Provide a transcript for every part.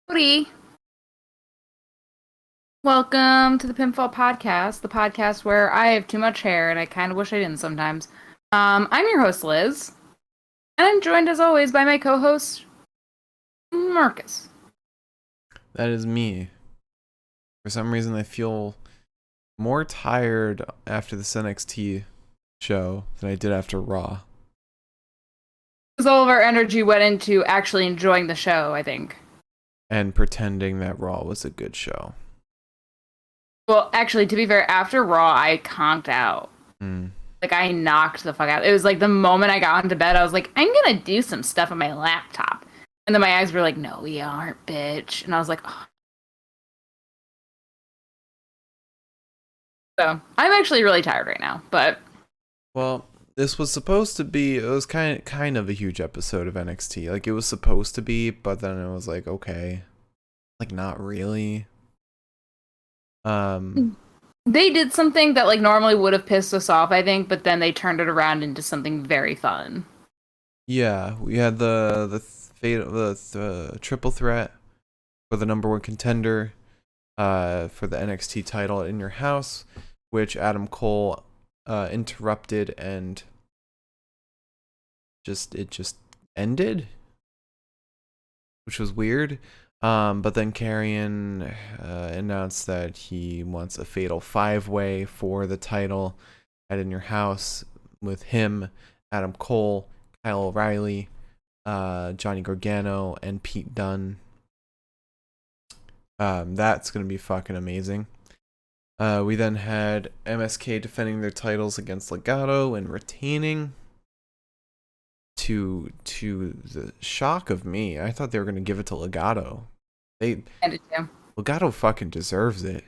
Howdy. Welcome to the Pinfall podcast, the podcast where I have too much hair and I kind of wish I didn't sometimes. I'm your host, Liz, and I'm joined as always by my co-host, Marcus. That is me. For some reason, I feel more tired after this NXT show than I did after Raw. Because all of our energy went into actually enjoying the show, I think. And pretending that Raw was a good show. Well, actually, to be fair, after Raw, I conked out. Like, I knocked the fuck out. It was like the moment I got into bed, I was like, I'm gonna do some stuff on my laptop. And then my eyes were like, no, we aren't, bitch. And I was like, oh. So, I'm actually really tired right now, but... Well, this was supposed to be, it was kind of a huge episode of NXT. Like, it was supposed to be, but then it was like, okay. Like, not really. They did something that like normally would have pissed us off, I think, but then they turned it around into something very fun. Yeah, we had the triple threat for the number one contender for the NXT title in your house, which Adam Cole interrupted and just ended, which was weird. But then Karrion announced that he wants a fatal five-way for the title at In Your House with him, Adam Cole, Kyle O'Reilly, Johnny Gargano, and Pete Dunne. That's going to be fucking amazing. We then had MSK defending their titles against Legado and retaining. To the shock of me, I thought they were going to give it to Legado. Legado fucking deserves it.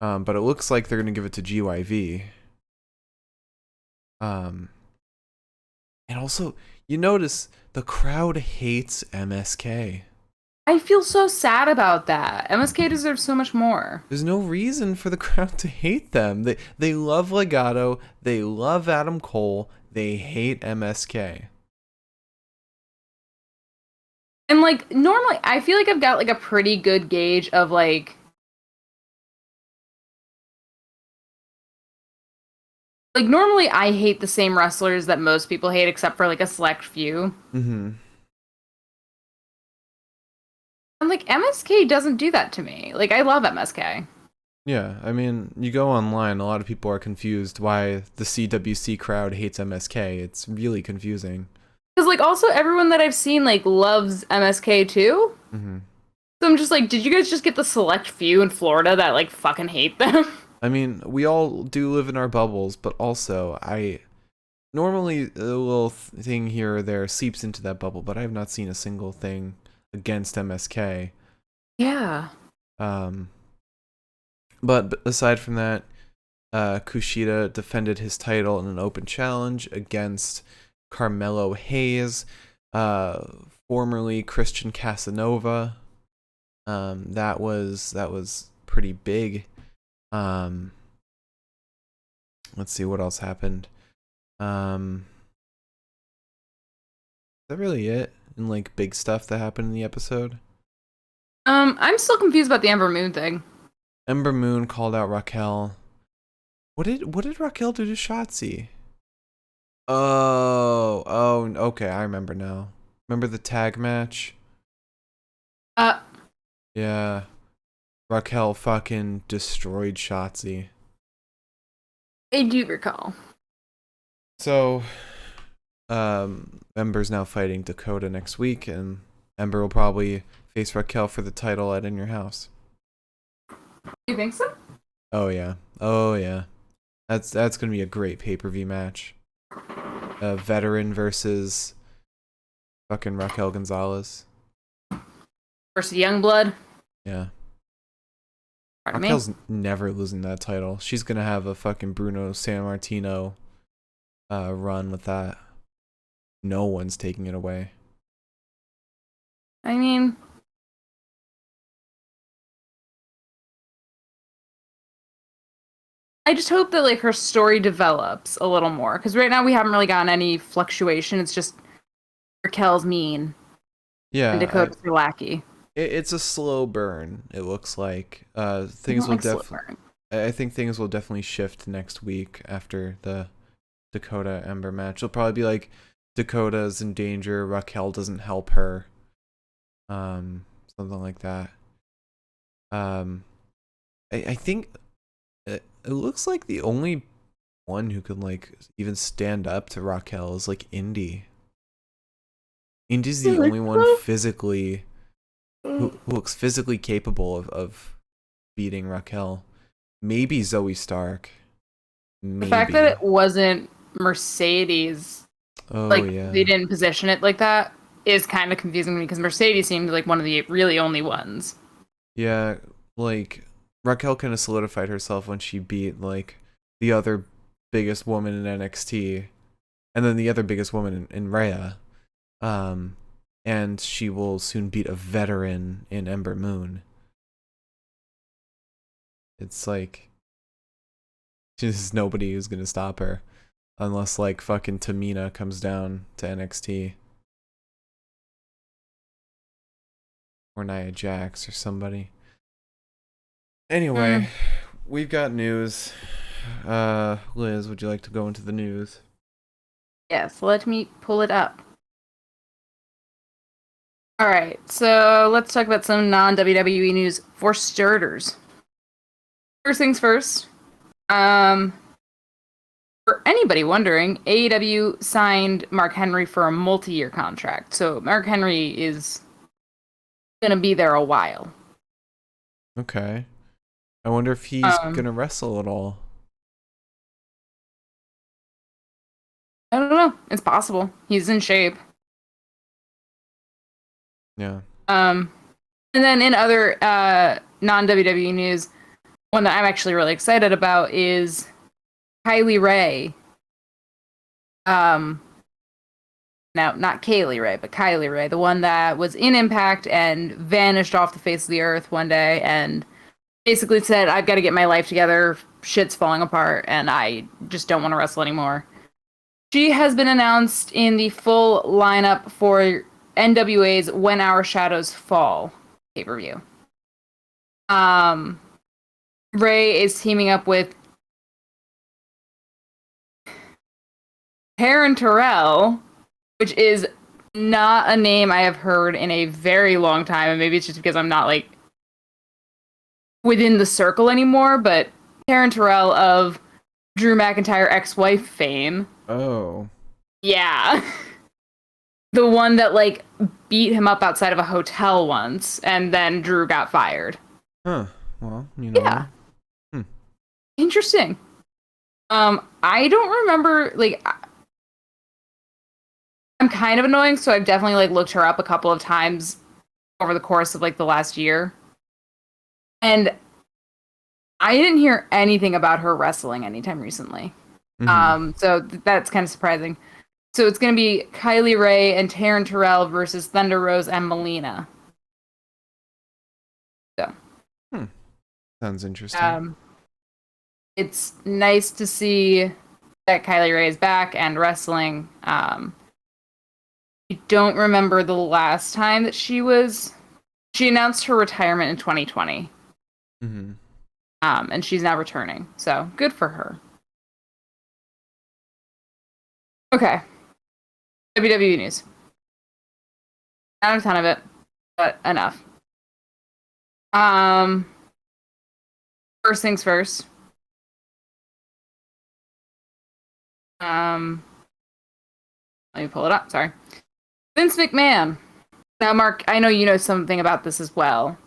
But it looks like they're going to give it to GYV. And also, you notice the crowd hates MSK. I feel so sad about that. MSK deserves so much more. There's no reason for the crowd to hate them. They love Legado, they love Adam Cole, they hate MSK. And like normally I feel like I've got like a pretty good gauge of like normally I hate the same wrestlers that most people hate except for like a select few. Mm-hmm. And like MSK doesn't do that to me. Like I love MSK. Yeah, I mean, you go online, a lot of people are confused why the CWC crowd hates MSK. It's really confusing. Because like also everyone that I've seen like loves MSK too. Mm-hmm. So I'm just like, did you guys just get the select few in Florida that like fucking hate them? I mean, we all do live in our bubbles, but also normally a little thing here or there seeps into that bubble, but I have not seen a single thing against MSK. Yeah. But aside from that, Kushida defended his title in an open challenge against Carmelo Hayes, formerly Christian Casanova. That was pretty big. Let's see what else happened. Is that really it? And like big stuff that happened in the episode? I'm still confused about the Ember Moon thing. Ember Moon called out Raquel. What did Raquel do to Shotzi? Oh, okay, I remember now. Remember the tag match? Yeah. Raquel fucking destroyed Shotzi. I do recall. So, Ember's now fighting Dakota next week, and Ember will probably face Raquel for the title at In Your House. You think so? Oh yeah. Oh yeah. That's gonna be a great pay-per-view match. A veteran versus fucking Raquel Gonzalez. Versus Youngblood. Yeah. Pardon Raquel's me. never losing that title. She's gonna have a fucking Bruno Sammartino run with that. No one's taking it away. I mean, I just hope that like her story develops a little more because right now we haven't really gotten any fluctuation. It's just Raquel's mean. and Yeah, Dakota's her lackey. it's a slow burn. It looks like I things don't will like slow burn. I think things will definitely shift next week after the Dakota Ember match. It'll probably be like Dakota's in danger, Raquel doesn't help her, something like that. I think it looks like the only one who can like even stand up to Raquel is like Indy. Indy's the only one physically who looks physically capable of beating Raquel. Maybe Zoe Stark. The fact that Maybe. it wasn't Mercedes, Oh like yeah. they didn't position it like that, is kind of confusing to me because Mercedes seemed like one of the really only ones. Yeah, like Raquel kind of solidified herself when she beat like the other biggest woman in NXT, and then the other biggest woman in Rhea. And she will soon beat a veteran in Ember Moon. It's like there's nobody who's gonna stop her, unless like fucking Tamina comes down to NXT or Nia Jax or somebody. Anyway, we've got news. Liz, would you like to go into the news? Yes, let me pull it up. All right, so let's talk about some non-WWE news for starters. First things first. For anybody wondering, AEW signed Mark Henry for a multi-year contract. So Mark Henry is gonna be there a while. Okay. I wonder if he's gonna wrestle at all. I don't know. It's possible. He's in shape. Yeah. And then in other non-WWE news, one that I'm actually really excited about is Kylie Rae. Now, not Kaylee Ray, but Kylie Ray, the one that was in Impact and vanished off the face of the earth one day and basically said, I've got to get my life together. Shit's falling apart and I just don't want to wrestle anymore. She has been announced in the full lineup for NWA's When Our Shadows Fall pay-per-view. Ray is teaming up with Taryn Terrell, which is not a name I have heard in a very long time, and maybe it's just because I'm not like within the circle anymore, but Taryn Terrell of Drew McIntyre ex-wife fame. Oh. Yeah. The one that like beat him up outside of a hotel once and then Drew got fired. Huh. Well, you know. Yeah. Interesting. I don't remember like I'm kind of annoying, so I've definitely like looked her up a couple of times over the course of like the last year. And I didn't hear anything about her wrestling anytime recently. So that's kind of surprising. So it's going to be Kylie Rae and Taryn Terrell versus Thunder Rose and Melina. So. Sounds interesting. It's nice to see that Kylie Rae is back and wrestling. I don't remember the last time that she announced her retirement in 2020. And she's now returning. So good for her. Okay. WWE news. Not a ton of it, but enough. First things first. Let me pull it up. Sorry. Vince McMahon. Now, Mark, I know you know something about this as well.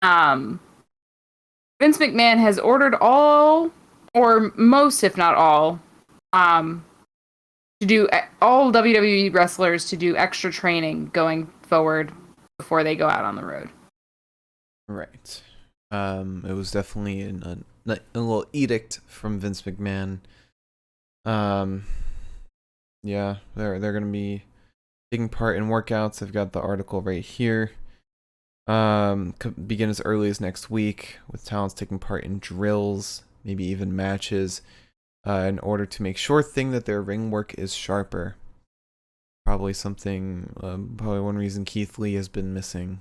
Vince McMahon has ordered all, or most, if not all, to do all WWE wrestlers to do extra training going forward before they go out on the road. Right. It was definitely a little edict from Vince McMahon. Yeah, they're gonna be taking part in workouts. I've got the article right here. Begin as early as next week, with talents taking part in drills, maybe even matches, in order to make sure that their ring work is sharper. Probably something. Probably one reason Keith Lee has been missing.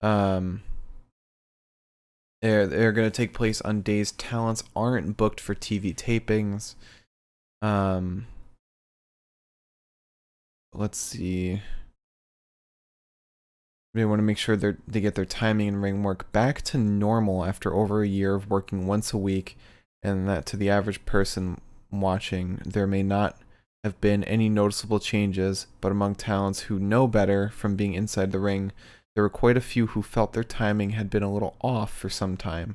They're gonna take place on days talents aren't booked for TV tapings. Let's see. They want to make sure they get their timing and ring work back to normal after over a year of working once a week, and that to the average person watching, there may not have been any noticeable changes, but among talents who know better from being inside the ring, there were quite a few who felt their timing had been a little off for some time.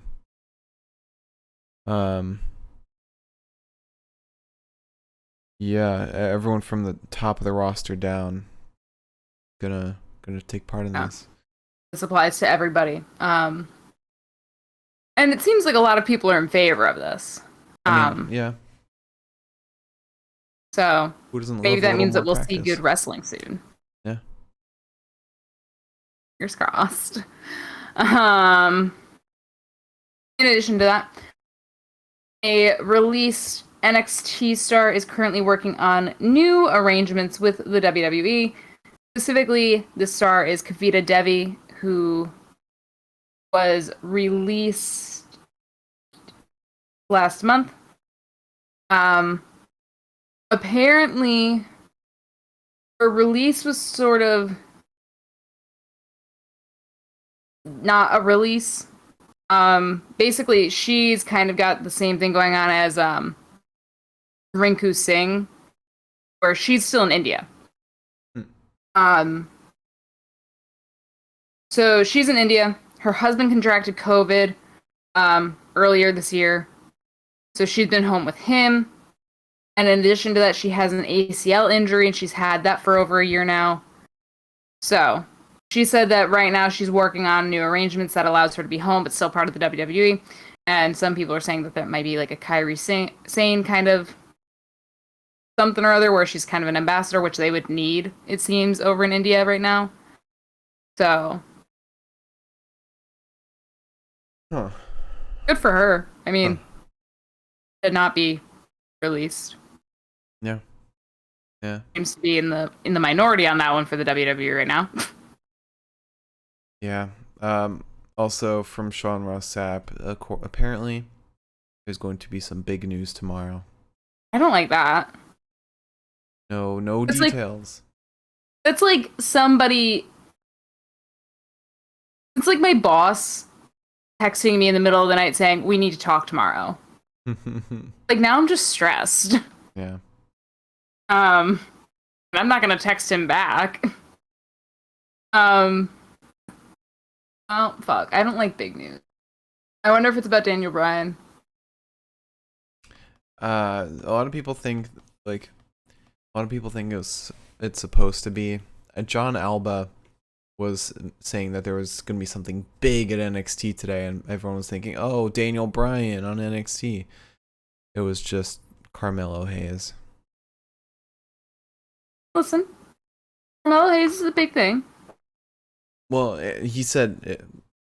Yeah, everyone from the top of the roster down gonna take part in this. This applies to everybody. And it seems like a lot of people are in favor of this. I mean, yeah. So Who doesn't maybe that means that we'll practice? see good wrestling soon. Yeah. Fingers crossed. In addition to that, a released NXT star is currently working on new arrangements with the WWE. Specifically, the star is Kavita Devi, who was released last month. Apparently, her release was sort of not a release. Basically, she's kind of got the same thing going on as Rinku Singh, where she's still in India. So she's in India. Her husband contracted COVID earlier this year, so she's been home with him. And in addition to that, she has an ACL injury, and she's had that for over a year now. So she said that right now she's working on new arrangements that allows her to be home, but still part of the WWE. And some people are saying that might be like a Kairi Sane kind of something or other, where she's kind of an ambassador, which they would need, it seems, over in India right now. So, good for her. I mean, should not be released. Yeah. Seems to be in the minority on that one for the WWE right now. Yeah. Also from Sean Ross Sapp, apparently there's going to be some big news tomorrow. I don't like that. No it's details. It's like somebody. It's like my boss texting me in the middle of the night saying, "We need to talk tomorrow." Like, now I'm just stressed. Yeah. I'm not gonna text him back. Oh fuck! I don't like big news. I wonder if it's about Daniel Bryan. A lot of people think it's supposed to be. John Alba was saying that there was going to be something big at NXT today, and everyone was thinking, "Oh, Daniel Bryan on NXT." It was just Carmelo Hayes. Listen, Carmelo Hayes is a big thing. Well, he said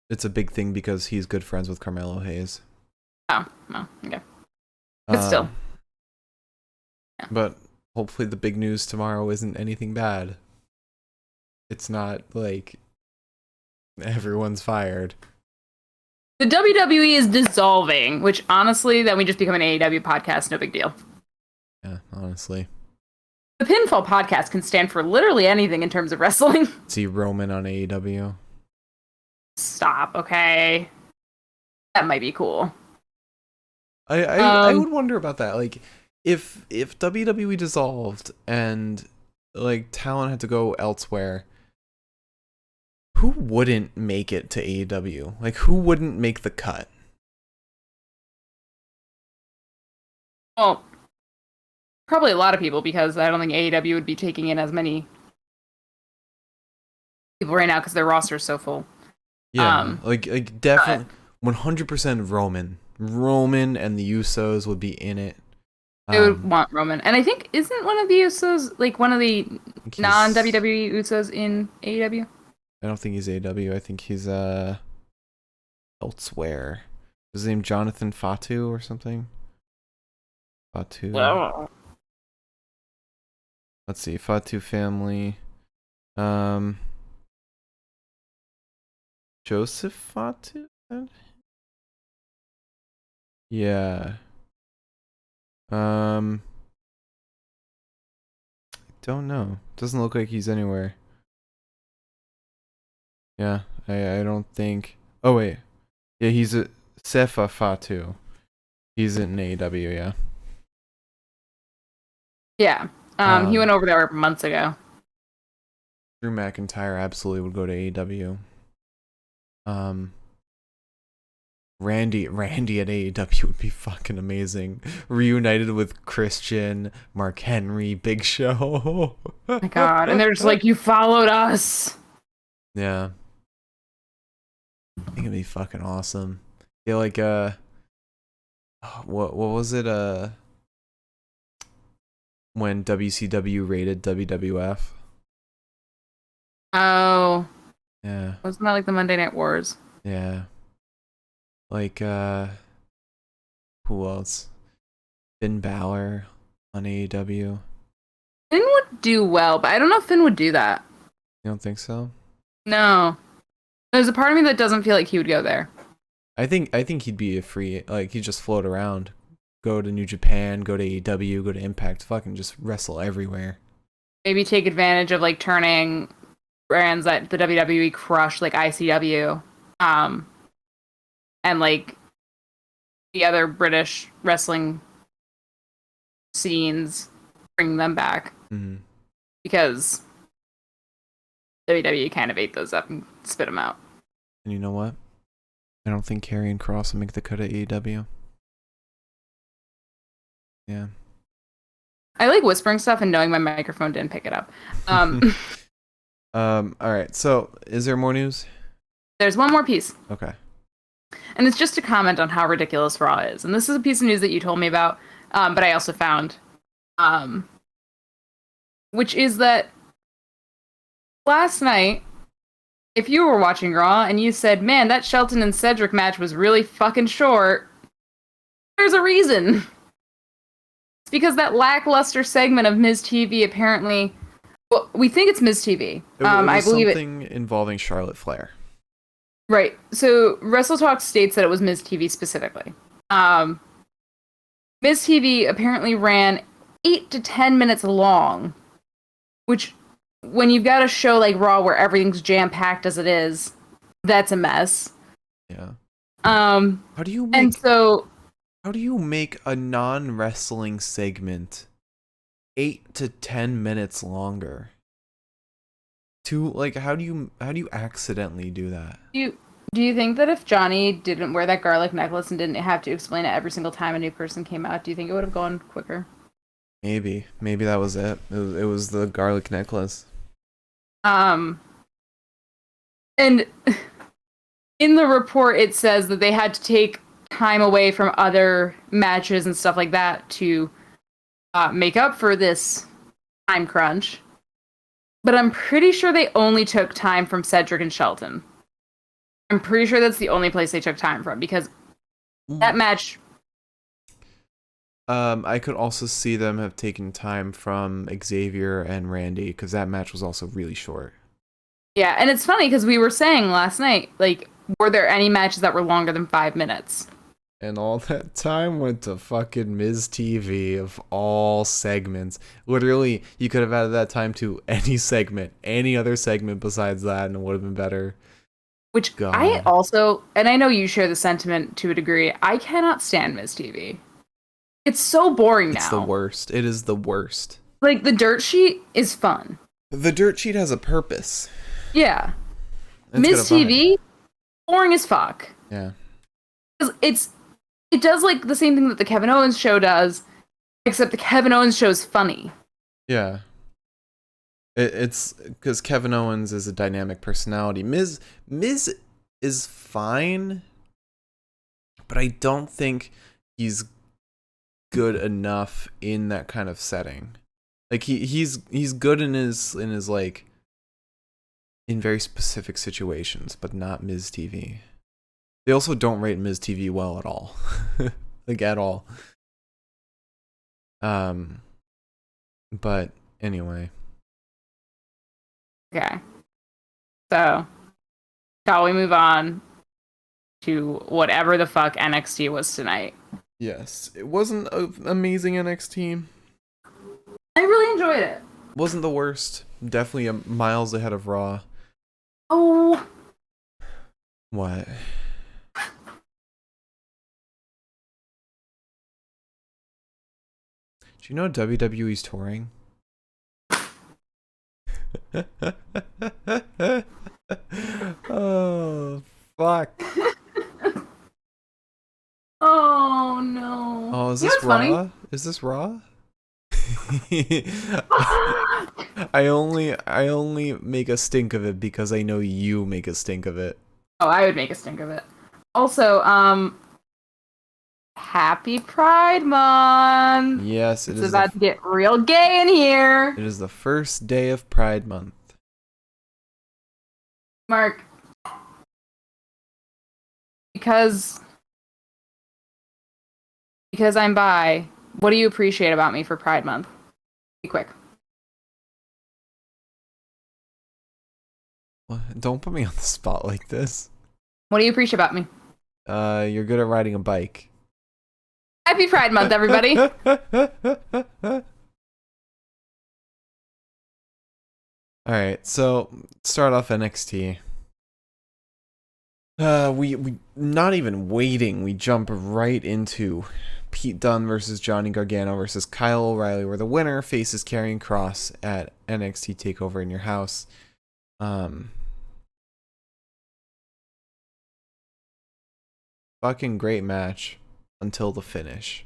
it's a big thing because he's good friends with Carmelo Hayes. Oh, well, okay. But still. Yeah. But hopefully the big news tomorrow isn't anything bad. It's not like everyone's fired. The WWE is dissolving, which honestly, then we just become an AEW podcast, no big deal. Yeah, honestly. The Pinfall podcast can stand for literally anything in terms of wrestling. See Roman on AEW. Stop, okay? That might be cool. I would wonder about that. Like, if WWE dissolved and like talent had to go elsewhere, who wouldn't make it to AEW? Like, who wouldn't make the cut? Well, probably a lot of people, because I don't think AEW would be taking in as many people right now because their roster is so full. Yeah, like definitely 100% Roman. Roman and the Usos would be in it. They would want Roman. And I think, isn't one of the Usos, like one of the non-WWE Usos in AEW? I don't think he's AEW. I think he's elsewhere. Is his name Jonathan Fatu or something? Fatu. Well, let's see, Fatu family. Um, Joseph Fatu? Yeah. Don't know. Doesn't look like he's anywhere. Yeah, I don't think. Oh wait, yeah, he's a Sefa Fatu. He's in AEW, yeah. Yeah. He went over there months ago. Drew McIntyre absolutely would go to AEW. Randy at AEW would be fucking amazing. Reunited with Christian, Mark Henry, Big Show. Oh my God. And they're just like, you followed us. Yeah. I think it'd be fucking awesome. Yeah, like what was it when WCW raided WWF? Oh. Yeah. Wasn't that like the Monday Night Wars? Yeah. Like who else? Finn Balor on AEW. Finn would do well, but I don't know if Finn would do that. You don't think so? No. There's a part of me that doesn't feel like he would go there. I think he'd be a free, like, he'd just float around. Go to New Japan, go to AEW, go to Impact, fucking just wrestle everywhere. Maybe take advantage of like turning brands that the WWE crushed, like ICW, and like the other British wrestling scenes, bring them back. Mm-hmm. Because WWE kind of ate those up and spit them out. And you know what? I don't think Karrion Kross will make the cut at AEW. Yeah. I like whispering stuff and knowing my microphone didn't pick it up. All right. So, is there more news? There's one more piece. Okay. And it's just a comment on how ridiculous Raw is. And this is a piece of news that you told me about, but I also found, which is that last night, if you were watching Raw and you said, man, that Shelton and Cedric match was really fucking short, there's a reason. It's because that lackluster segment of Ms. TV apparently, well, we think it's Ms. TV. I believe something involving Charlotte Flair. Right. So WrestleTalk states that it was Ms. TV specifically. Ms. TV apparently ran 8 to 10 minutes long, which, when you've got a show like Raw where everything's jam-packed as it is, that's a mess. Yeah. How do you make a non-wrestling segment 8 to 10 minutes longer? How do you accidentally do that? Do you think that if Johnny didn't wear that garlic necklace and didn't have to explain it every single time a new person came out, do you think it would have gone quicker? Maybe that was it. It was the garlic necklace. And in the report, it says that they had to take time away from other matches and stuff like that to make up for this time crunch. But I'm pretty sure they only took time from Cedric and Shelton. I'm pretty sure that's the only place they took time from, because that match... I could also see them have taken time from Xavier and Randy, because that match was also really short. Yeah, and it's funny, because we were saying last night, like, were there any matches that were longer than 5 minutes? And all that time went to fucking Ms. TV of all segments. Literally, you could have added that time to any segment, any other segment besides that, and it would have been better. Which God. I also, and I know you share the sentiment to a degree, I cannot stand Ms. TV. It's so boring now. It's the worst. It is the worst. Like, the dirt sheet is fun. The dirt sheet has a purpose. Yeah. Ms. TV, boring as fuck. Yeah. It does, like, the same thing that the Kevin Owens show does, except the Kevin Owens show is funny. Yeah. It's because Kevin Owens is a dynamic personality. Miz is fine, but I don't think he's good enough in that kind of setting. Like he's good in his like in very specific situations, but not Miz TV. They also don't rate Miz TV well at all. Like at all. But anyway. Okay. So, shall we move on to whatever the fuck NXT was tonight? Yes, it wasn't an amazing NXT. I really enjoyed it. Wasn't the worst. Definitely miles ahead of Raw. Oh. What? Do you know WWE's touring? Oh, fuck. Oh, no. Oh, is this Raw? Funny? Is this Raw? I only make a stink of it because I know you make a stink of it. Oh, I would make a stink of it. Also, happy Pride Month. Yes, it's about to get real gay in here. It is the first day of Pride Month. Mark, because I'm bi, what do you appreciate about me for Pride Month? Be quick. What? Don't put me on the spot like this. What do you appreciate about me? You're good at riding a bike. Happy Pride Month, everybody. Alright, so start off NXT. We not even waiting, we jump right into Pete Dunne versus Johnny Gargano versus Kyle O'Reilly, where the winner faces Karrion Kross at NXT TakeOver in Your House. Fucking great match until the finish.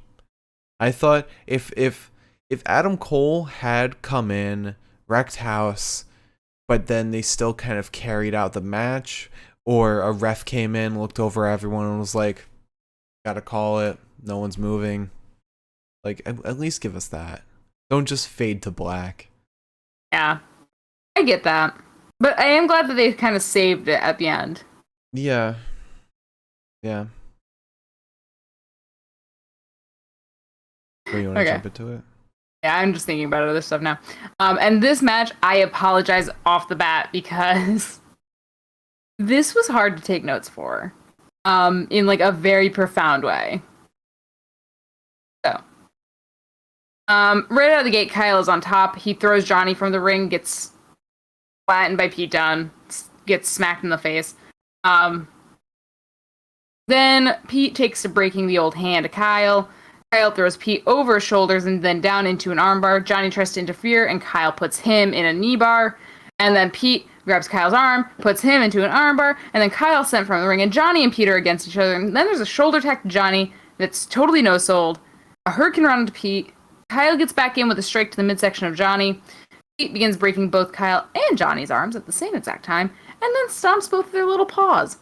I thought if Adam Cole had come in, wrecked house, but then they still kind of carried out the match, or a ref came in, looked over everyone, and was like, gotta call it, no one's moving. Like, at least give us that. Don't just fade to black. Yeah, I get that. But I am glad that they kind of saved it at the end. Yeah. Yeah. Oh, you want to jump into it? Yeah, I'm just thinking about other stuff now. And this match, I apologize off the bat because this was hard to take notes for, in like a very profound way. So, right out of the gate, Kyle is on top. He throws Johnny from the ring, gets flattened by Pete Dunne, gets smacked in the face. Then Pete takes to breaking the old hand to Kyle. Kyle throws Pete over his shoulders and then down into an armbar. Johnny tries to interfere, and Kyle puts him in a knee bar. And then Pete grabs Kyle's arm, puts him into an armbar, and then Kyle's sent from the ring, and Johnny and Pete are against each other. And then there's a shoulder attack to Johnny that's totally no-sold. A hurricane run into Pete. Kyle gets back in with a strike to the midsection of Johnny. Pete begins breaking both Kyle and Johnny's arms at the same exact time, and then stomps both of their little paws.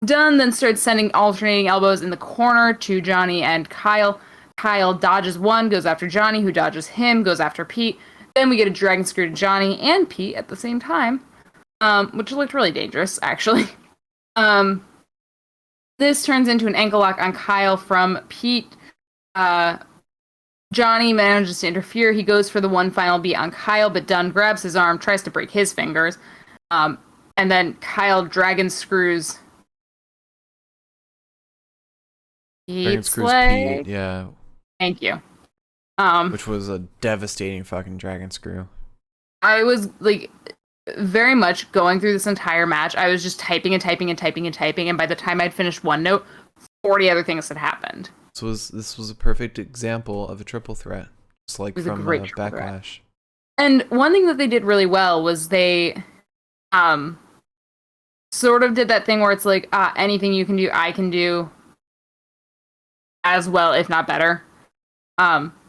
Dunn then starts sending alternating elbows in the corner to Johnny and Kyle. Kyle dodges one, goes after Johnny, who dodges him, goes after Pete. Then we get a dragon screw to Johnny and Pete at the same time, which looked really dangerous, actually. This turns into an ankle lock on Kyle from Pete. Johnny manages to interfere. He goes for the one final beat on Kyle, but Dunn grabs his arm, tries to break his fingers. And then Kyle dragon screws Pete's leg. Pete, yeah. Thank you. Which was a devastating fucking dragon screw. I was like very much going through this entire match. I was just typing and typing and typing and typing, and by the time I'd finished one note, 40 other things had happened. This was a perfect example of a triple threat, just like from Backlash. Threat. And one thing that they did really well was they sort of did that thing where it's like, anything you can do, I can do as well, if not better.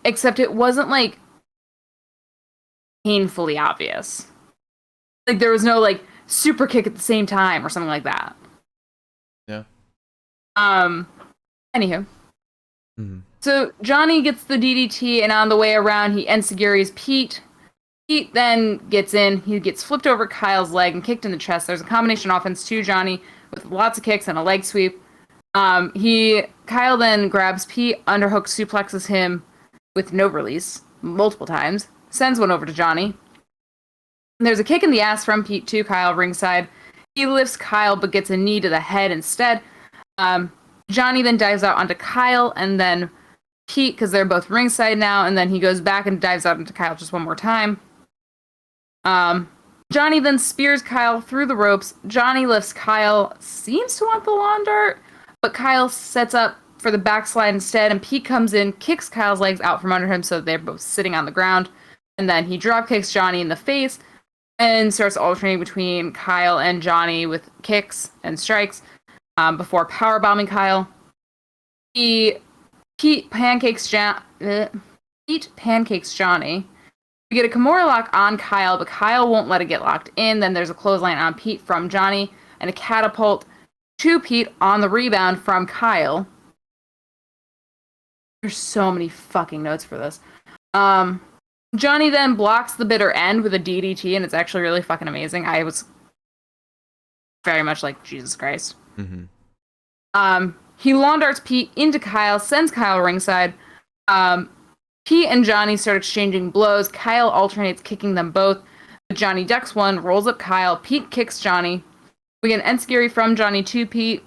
Except it wasn't like painfully obvious. Like there was no like super kick at the same time or something like that. Yeah. Anywho. Mm-hmm. So Johnny gets the DDT, and on the way around he enziguris Pete. Pete then gets in. He gets flipped over Kyle's leg and kicked in the chest. There's a combination offense to Johnny with lots of kicks and a leg sweep. Kyle then grabs Pete, underhook suplexes him with no release. multiple times, sends one over to Johnny. And there's a kick in the ass from Pete to Kyle ringside. He lifts Kyle but gets a knee to the head instead. Johnny then dives out onto Kyle and then Pete, because they're both ringside now, and then he goes back and dives out into Kyle just one more time. Johnny then spears Kyle through the ropes. Johnny lifts Kyle, seems to want the lawn dart, but Kyle sets up for the backslide instead, and Pete comes in, kicks Kyle's legs out from under him so they're both sitting on the ground, and then he drop kicks Johnny in the face and starts alternating between Kyle and Johnny with kicks and strikes before powerbombing Kyle. Pete pancakes Johnny. We get a Kimura lock on Kyle, but Kyle won't let it get locked in. Then there's a clothesline on Pete from Johnny and a catapult to Pete on the rebound from Kyle. There's so many fucking notes for this. Johnny then blocks the bitter end with a DDT, and it's actually really fucking amazing. I was very much like, Jesus Christ. Mm-hmm. He lawn darts Pete into Kyle, sends Kyle ringside. Pete and Johnny start exchanging blows. Kyle alternates kicking them both. Johnny ducks one, rolls up Kyle. Pete kicks Johnny. We get an enziguri from Johnny to Pete.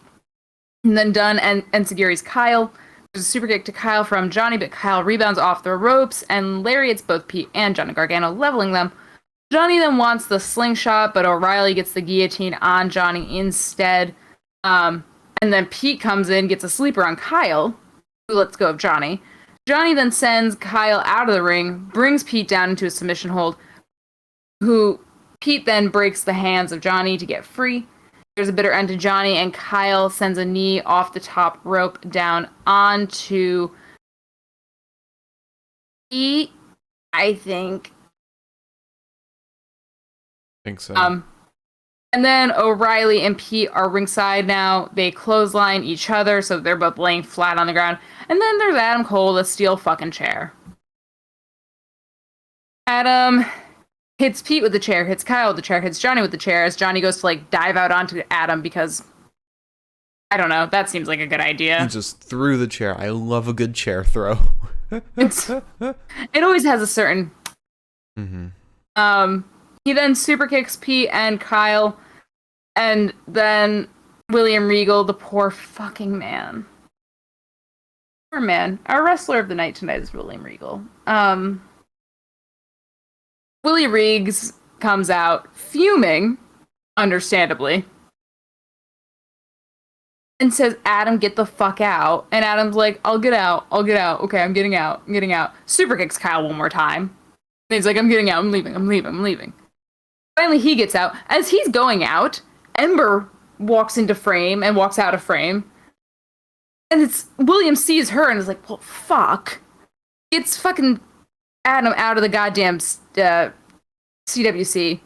And then Dunn and enziguri's Kyle. There's a super kick to Kyle from Johnny, but Kyle rebounds off the ropes and lariats both Pete and Johnny Gargano, leveling them. Johnny then wants the slingshot, but O'Reilly gets the guillotine on Johnny instead. And then Pete comes in, gets a sleeper on Kyle, who lets go of Johnny. Johnny then sends Kyle out of the ring, brings Pete down into a submission hold, who Pete then breaks the hands of Johnny to get free. There's a bitter end to Johnny, and Kyle sends a knee off the top rope down onto Pete, I think. I think so. And then O'Reilly and Pete are ringside now. They clothesline each other, so they're both laying flat on the ground. And then there's Adam Cole, the steel fucking chair. Adam hits Pete with the chair, hits Kyle with the chair, hits Johnny with the chair, as Johnny goes to, like, dive out onto Adam because, I don't know, that seems like a good idea. He just threw the chair. I love a good chair throw. It always has a certain... Mm-hmm. He then super kicks Pete and Kyle, and then William Regal, the poor fucking man. Poor man. Our wrestler of the night tonight is William Regal. Willie Riggs comes out fuming, understandably, and says, Adam, get the fuck out. And Adam's like, I'll get out. Okay, I'm getting out. Super kicks Kyle one more time. And he's like, I'm getting out. I'm leaving. Finally, he gets out. As he's going out, Ember walks into frame and walks out of frame. And William sees her and is like, well, fuck. Gets fucking Adam out of the goddamn CWC.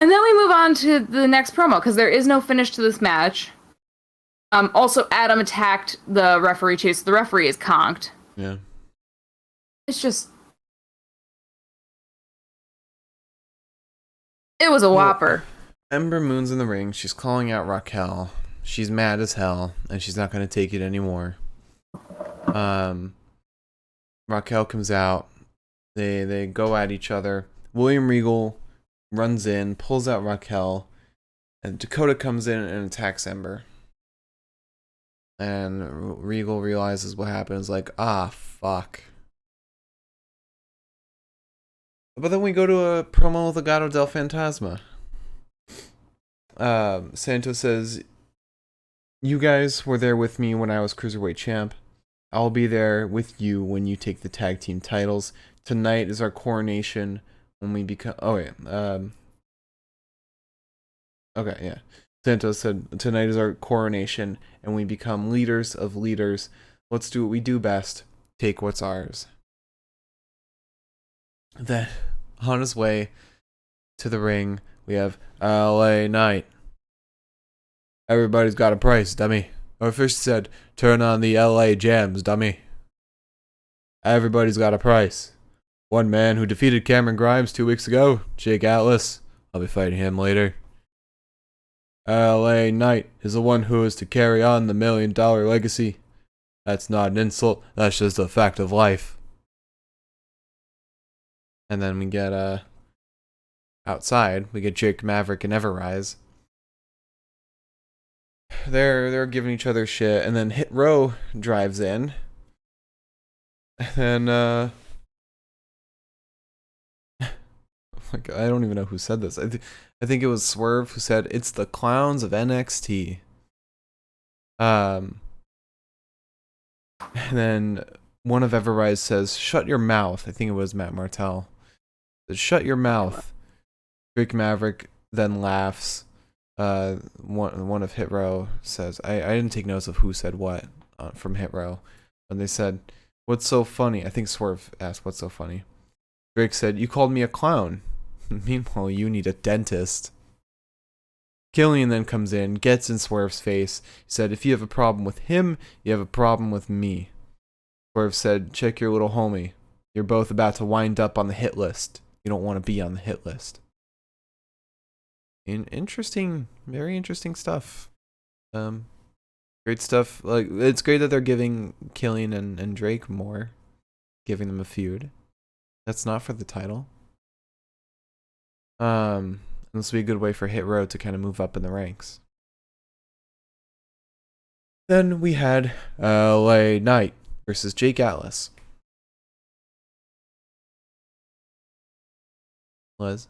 And then we move on to the next promo, because there is no finish to this match. Also, Adam attacked the referee too, so the referee is conked. Yeah. It's just... It was a whopper. Ember Moon's in the ring. She's calling out Raquel. She's mad as hell, and she's not going to take it anymore. Raquel comes out. They go at each other. William Regal runs in, pulls out Raquel, and Dakota comes in and attacks Ember. And Regal realizes what happened. Is like, fuck. But then we go to a promo with Legado del Fantasma. Santos says, you guys were there with me when I was Cruiserweight champ. I'll be there with you when you take the tag team titles. Tonight is our coronation when we become... Okay, yeah. Santos said, tonight is our coronation and we become leaders of leaders. Let's do what we do best. Take what's ours. Then, on his way to the ring, we have LA Knight. Everybody's got a price, dummy. Or Fish said, turn on the LA jams, dummy. Everybody's got a price. One man who defeated Cameron Grimes 2 weeks ago, Jake Atlas. I'll be fighting him later. LA Knight is the one who is to carry on the $1 million legacy. That's not an insult, that's just a fact of life. And then we get outside, we get Jake Maverick and Everrise. They're giving each other shit, and then Hit Row drives in. And like, I don't even know who said this. I think it was Swerve who said it's the clowns of NXT. And then one of Everrise says, "Shut your mouth." I think it was Matt Martell. Says, "Shut your mouth." Drake Maverick then laughs. One of Hit Row says, I didn't take notes of who said what from Hit Row. And they said, "What's so funny?" I think Swerve asked, "What's so funny?" Drake said, "You called me a clown." Meanwhile, you need a dentist. Killian then comes in, gets in Swerve's face. He said, "If you have a problem with him, you have a problem with me." Swerve said, "Check your little homie. You're both about to wind up on the hit list. You don't want to be on the hit list." Interesting, very interesting stuff. Great stuff. Like, it's great that they're giving Killian and Drake more, giving them a feud. That's not for the title. This will be a good way for Hit Row to kind of move up in the ranks. Then we had LA Knight versus Jake Atlas. Liz?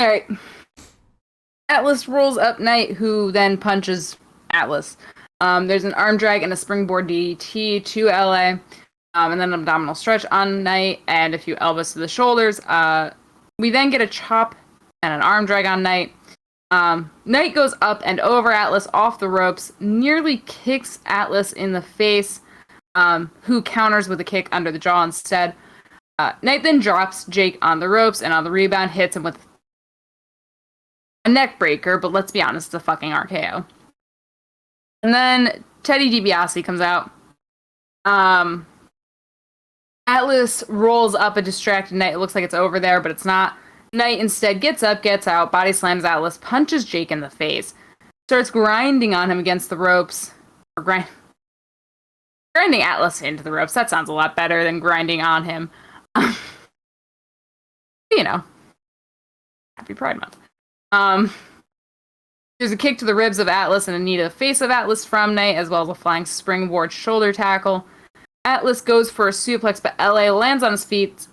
Alright. Atlas rolls up Knight, who then punches Atlas. There's an arm drag and a springboard DDT to LA. And then an abdominal stretch on Knight and a few elbows to the shoulders. We then get a chop and an arm drag on Knight. Knight goes up and over Atlas off the ropes, nearly kicks Atlas in the face, who counters with a kick under the jaw instead. Knight then drops Jake on the ropes, and on the rebound hits him with a neck breaker, but let's be honest, it's a fucking RKO. And then Teddy DiBiase comes out. Atlas rolls up a distracted Knight. It looks like it's over there, but it's not. Knight instead gets up, gets out, body slams Atlas, punches Jake in the face, starts grinding on him against the ropes. Or grinding Atlas into the ropes. That sounds a lot better than grinding on him. You know. Happy Pride Month. There's a kick to the ribs of Atlas and a knee to the face of Atlas from Knight, as well as a flying springboard shoulder tackle. Atlas goes for a suplex, but LA lands on his feet,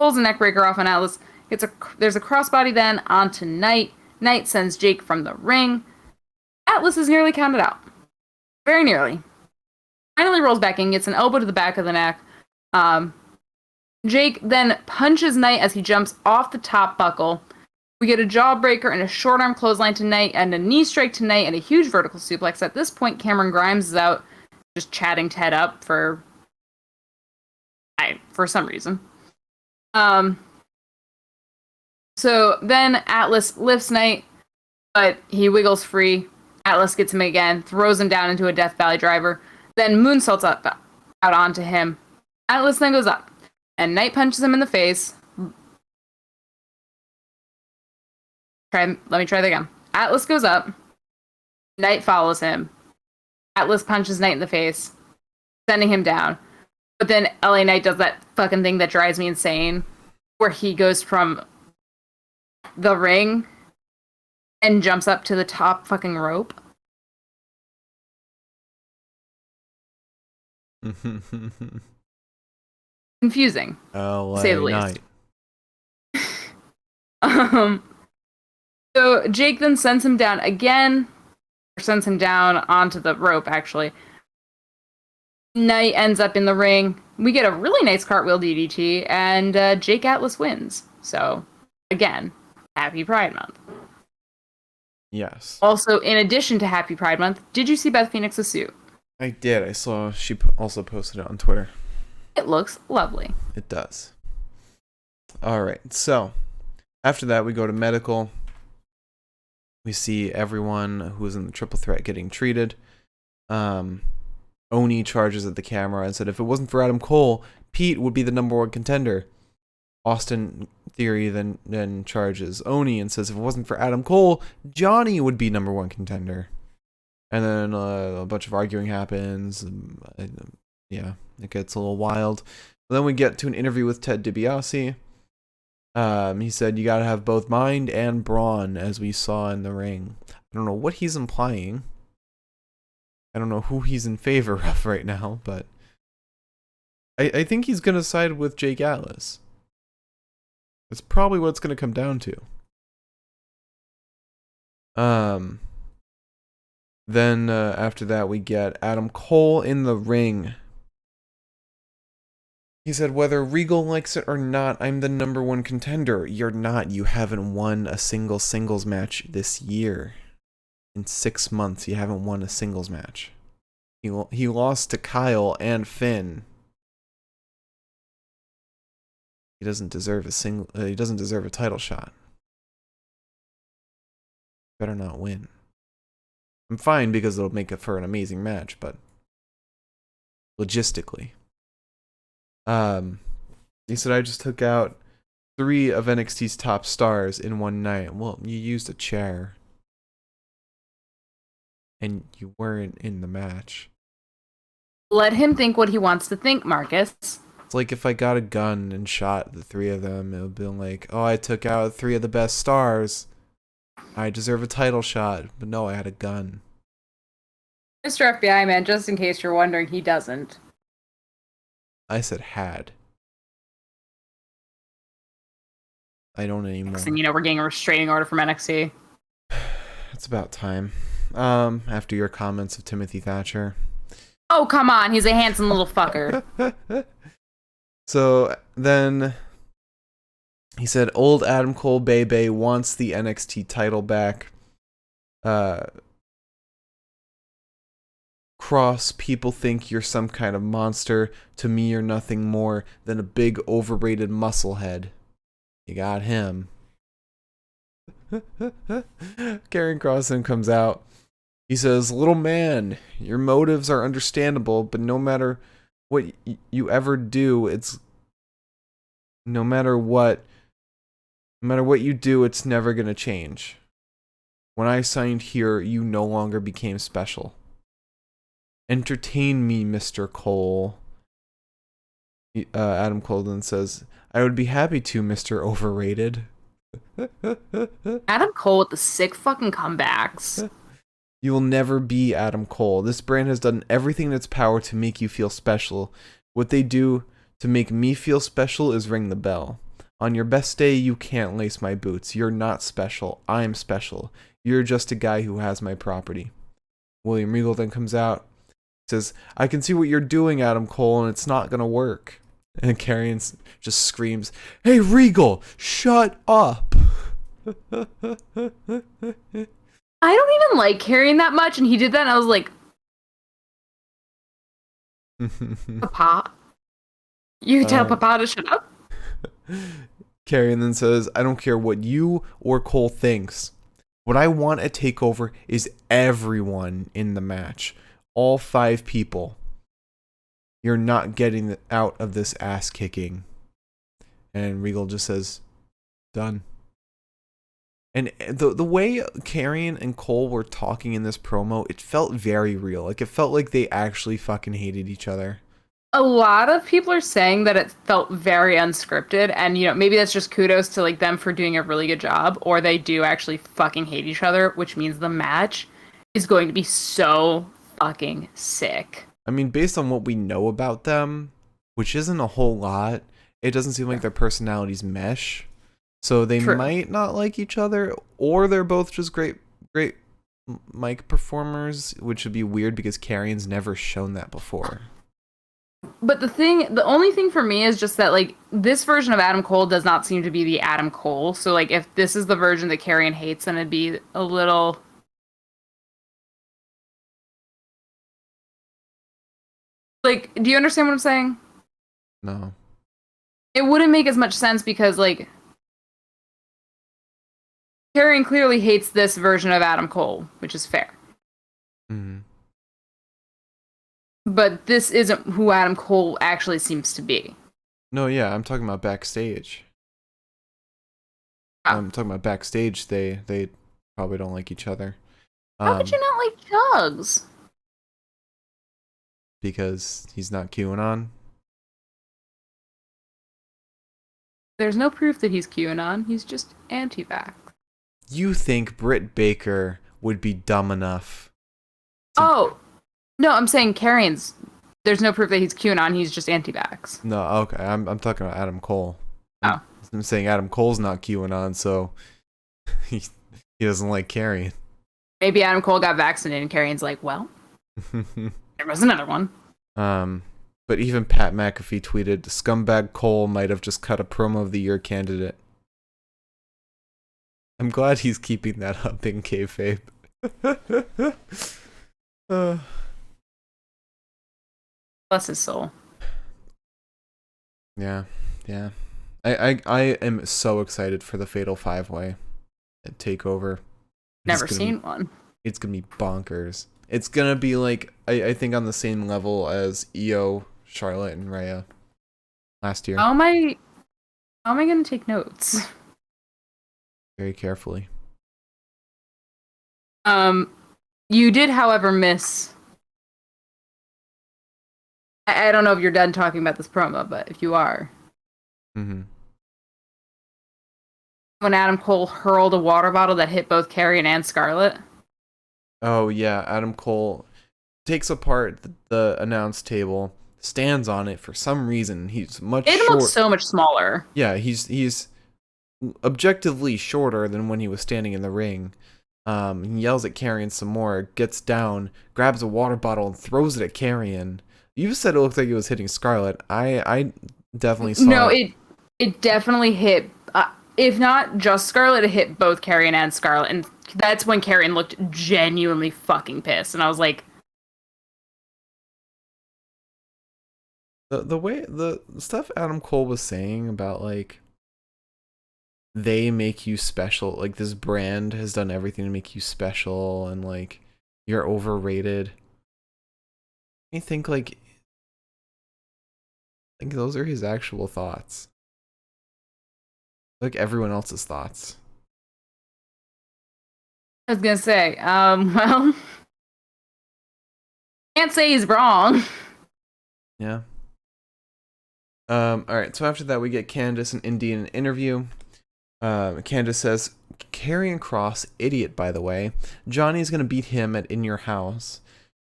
pulls a neckbreaker off on Atlas. There's a crossbody then onto Knight. Knight sends Jake from the ring. Atlas is nearly counted out. Very nearly. Finally rolls back in, gets an elbow to the back of the neck. Jake then punches Knight as he jumps off the top buckle. We get a jawbreaker and a short arm clothesline to Knight, and a knee strike to Knight, and a huge vertical suplex. At this point, Cameron Grimes is out, just chatting Ted up for some reason. So then Atlas lifts Knight, but he wiggles free. Atlas gets him again, throws him down into a Death Valley driver, then moonsaults out onto him. Atlas then goes up, and Knight punches him in the face. Let me try that again. Atlas goes up. Knight follows him. Atlas punches Knight in the face, sending him down. But then LA Knight does that fucking thing that drives me insane, where he goes from the ring and jumps up to the top fucking rope. Confusing, LA to say the least. Knight. So Jake then sends him down again, or sends him down onto the rope, actually. Knight ends up in the ring. We get a really nice cartwheel DDT, and Jake Atlas wins. So, again, Happy Pride Month. Yes. Also, in addition to Happy Pride Month, did you see Beth Phoenix's suit? I did. I saw she also posted it on Twitter. It looks lovely. It does. All right. So, after that, we go to medical. We see everyone who is in the triple threat getting treated. Oni charges at the camera and said if it wasn't for Adam Cole, Pete would be the #1 contender. Austin Theory then charges Oni and says if it wasn't for Adam Cole, Johnny would be #1 contender. And then a bunch of arguing happens. Yeah, it gets a little wild. Then we get to an interview with Ted DiBiase. He said, you gotta have both mind and brawn, as we saw in the ring. I don't know what he's implying. I don't know who he's in favor of right now, but I think he's gonna side with Jake Atlas. That's probably what it's gonna come down to. Then after that we get Adam Cole in the ring. He said, whether Regal likes it or not, I'm the #1 contender. You're not. You haven't won a single singles match this year. In 6 months, you haven't won a singles match. He lost to Kyle and Finn. He doesn't deserve a title shot. Better not win. I'm fine because it'll make it for an amazing match, but logistically. He said, I just took out 3 of NXT's top stars in one night. Well, you used a chair. And you weren't in the match. Let him think what he wants to think, Marcus. It's like if I got a gun and shot the 3 of them, it would be like, oh, I took out 3 of the best stars. I deserve a title shot. But no, I had a gun. Mr. FBI man, just in case you're wondering, he doesn't. I said had. I don't anymore. And we're getting a restraining order from NXT. It's about time. After your comments of Timothy Thatcher. Oh, come on. He's a handsome little fucker. So then he said, old Adam Cole Bebe wants the NXT title back. Cross, people think you're some kind of monster. To me, you're nothing more than a big overrated musclehead. You got him. Karrion Kross then comes out. He says, little man, your motives are understandable, but no matter what you ever do, no matter what you do, it's never gonna change. When I signed here, you no longer became special. Entertain me, Mr. Cole. Adam Cole then says, I would be happy to, Mr. Overrated. Adam Cole with the sick fucking comebacks. You will never be Adam Cole. This brand has done everything in its power to make you feel special. What they do to make me feel special is ring the bell. On your best day, you can't lace my boots. You're not special. I'm special. You're just a guy who has my property. William Regal then comes out. Says, I can see what you're doing, Adam Cole, and it's not gonna work. And Karrion just screams, hey, Regal, shut up. I don't even like Karrion that much, and he did that, and I was like, Papa? You tell Papa to shut up? Karrion then says, I don't care what you or Cole thinks. What I want at TakeOver is everyone in the match. All 5 people. You're not getting out of this ass kicking. And Regal just says, done. And the way Karrion and Cole were talking in this promo, it felt very real. Like, it felt like they actually fucking hated each other. A lot of people are saying that it felt very unscripted, and maybe that's just kudos to them for doing a really good job, or they do actually fucking hate each other, which means the match is going to be so fucking sick. I mean, based on what we know about them, which isn't a whole lot, it doesn't seem like their personalities mesh. So they might not like each other, or they're both just great mic performers, which would be weird because Karrion's never shown that before. But the only thing for me is just that this version of Adam Cole does not seem to be the Adam Cole. So if this is the version that Karrion hates, then it'd be a little. Do you understand what I'm saying? No. It wouldn't make as much sense because, Karrion clearly hates this version of Adam Cole, which is fair. Mm-hmm. But this isn't who Adam Cole actually seems to be. No, yeah, I'm talking about backstage. Oh. I'm talking about backstage, they probably don't like each other. How could you not like Jugs? Because he's not QAnon. There's no proof that he's QAnon. He's just anti-vax. You think Britt Baker would be dumb enough? Oh, no, I'm saying Karrien's. There's no proof that he's QAnon. He's just anti-vax. No, okay. I'm talking about Adam Cole. Oh. I'm saying Adam Cole's not QAnon, so he doesn't like Karrion. Maybe Adam Cole got vaccinated and Karrien's like, well, there was another one. But even Pat McAfee tweeted, "Scumbag Cole might have just cut a promo of the year candidate." I'm glad he's keeping that up in kayfabe. Bless his soul. Yeah. I am so excited for the Fatal 5-Way at TakeOver. Never seen one. It's gonna be bonkers. It's gonna be like I think on the same level as Io, Charlotte, and Rhea last year. How am I gonna take notes? Very carefully. You did, however, miss. I don't know if you're done talking about this promo, but if you are. Mm-hmm. When Adam Cole hurled a water bottle that hit both Karrion and Scarlett. Oh yeah, Adam Cole takes apart the announce table, stands on it for some reason. He's much It looks so much smaller. Yeah, he's objectively shorter than when he was standing in the ring. He yells at Karrion some more, gets down, grabs a water bottle and throws it at Karrion. You said it looked like it was hitting Scarlett. I definitely saw. No, it definitely hit. If not just Scarlett, it hit both Karrion and Scarlett, and that's when Karrion looked genuinely fucking pissed, and I was like, the way the stuff Adam Cole was saying about like they make you special, like this brand has done everything to make you special, and like you're overrated. I think like those are his actual thoughts. Like everyone else's thoughts. I was gonna say, well, can't say he's wrong. Yeah. Alright, so after that we get Candace and Indy in an interview. Candace says, Karrion Kross, idiot by the way. Johnny's gonna beat him at In Your House.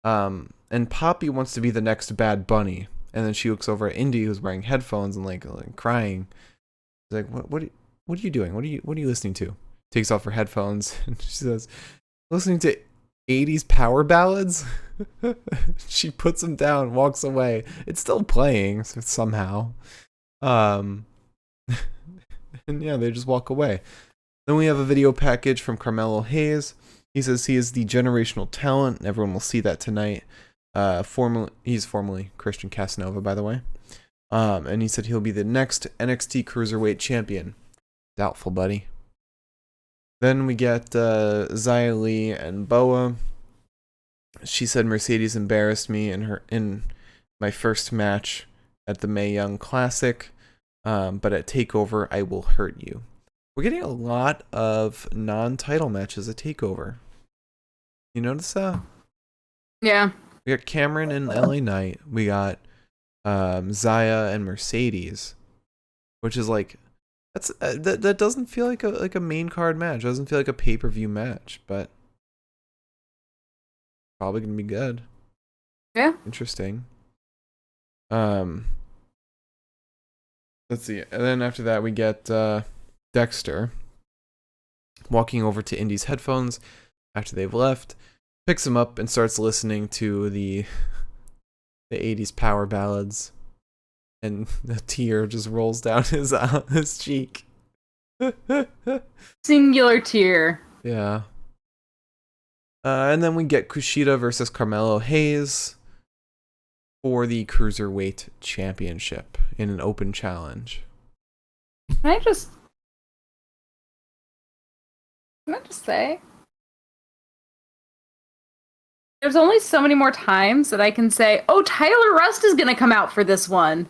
And Poppy wants to be the next Bad Bunny. And then she looks over at Indy, who's wearing headphones and like crying. She's like, what are you doing? What are you listening to? Takes off her headphones and she says, listening to 80s power ballads? She puts them down, walks away. It's still playing somehow. And yeah, they just walk away. Then we have a video package from Carmelo Hayes. He says he is the generational talent, and everyone will see that tonight. He's formerly Christian Casanova, by the way. And he said he'll be the next NXT Cruiserweight Champion. Doubtful, buddy. Then we get Xia Li and Boa. She said Mercedes embarrassed me in my first match at the Mae Young Classic, but at TakeOver I will hurt you. We're getting a lot of non-title matches at TakeOver. You notice that? Yeah. We got Cameron and LA Knight. We got Xia and Mercedes, which is like that doesn't feel like a main card match. It doesn't feel like a pay-per-view match, but probably gonna be good. Yeah. Interesting. Let's see. And then after that we get Dexter walking over to Indy's headphones after they've left, picks him up and starts listening to the 80s power ballads, and a tear just rolls down his cheek. Singular tear. Yeah. And then we get Kushida versus Carmelo Hayes for the Cruiserweight Championship in an open challenge. Can I just say? There's only so many more times that I can say, oh, Tyler Rust is going to come out for this one.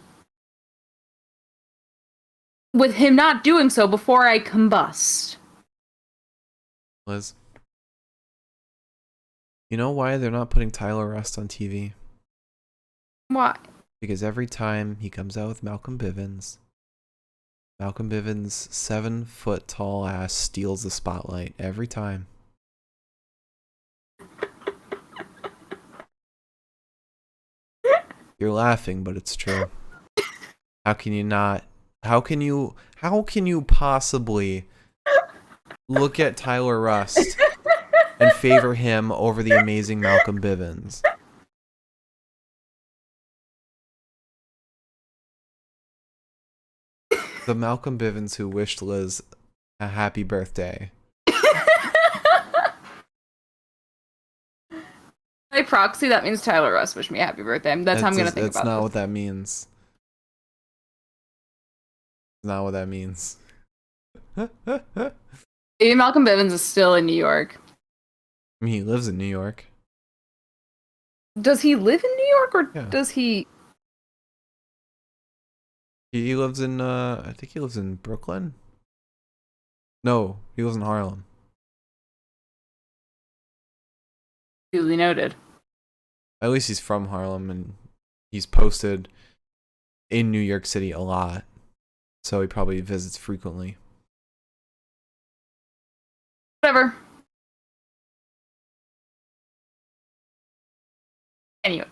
With him not doing so before I combust. Liz, you know why they're not putting Tyler Rust on TV? Why? Because every time he comes out with Malcolm Bivens, Malcolm Bivens' 7-foot tall ass steals the spotlight every time. You're laughing, but it's true. How can you not? How can you possibly look at Tyler Rust and favor him over the amazing Malcolm Bivens? The Malcolm Bivens who wished Liz a happy birthday. By proxy, that means Tyler Rust wished me a happy birthday. That's how I'm going to think about it. That's not what that means. Not what that means. Maybe Malcolm Bivens is still in New York. I mean, he lives in New York. Does he live in New York, or does he... He lives in, I think he lives in Brooklyn? No, he lives in Harlem. Duly noted. At least he's from Harlem, and he's posted in New York City a lot. So he probably visits frequently. Whatever. Anyways.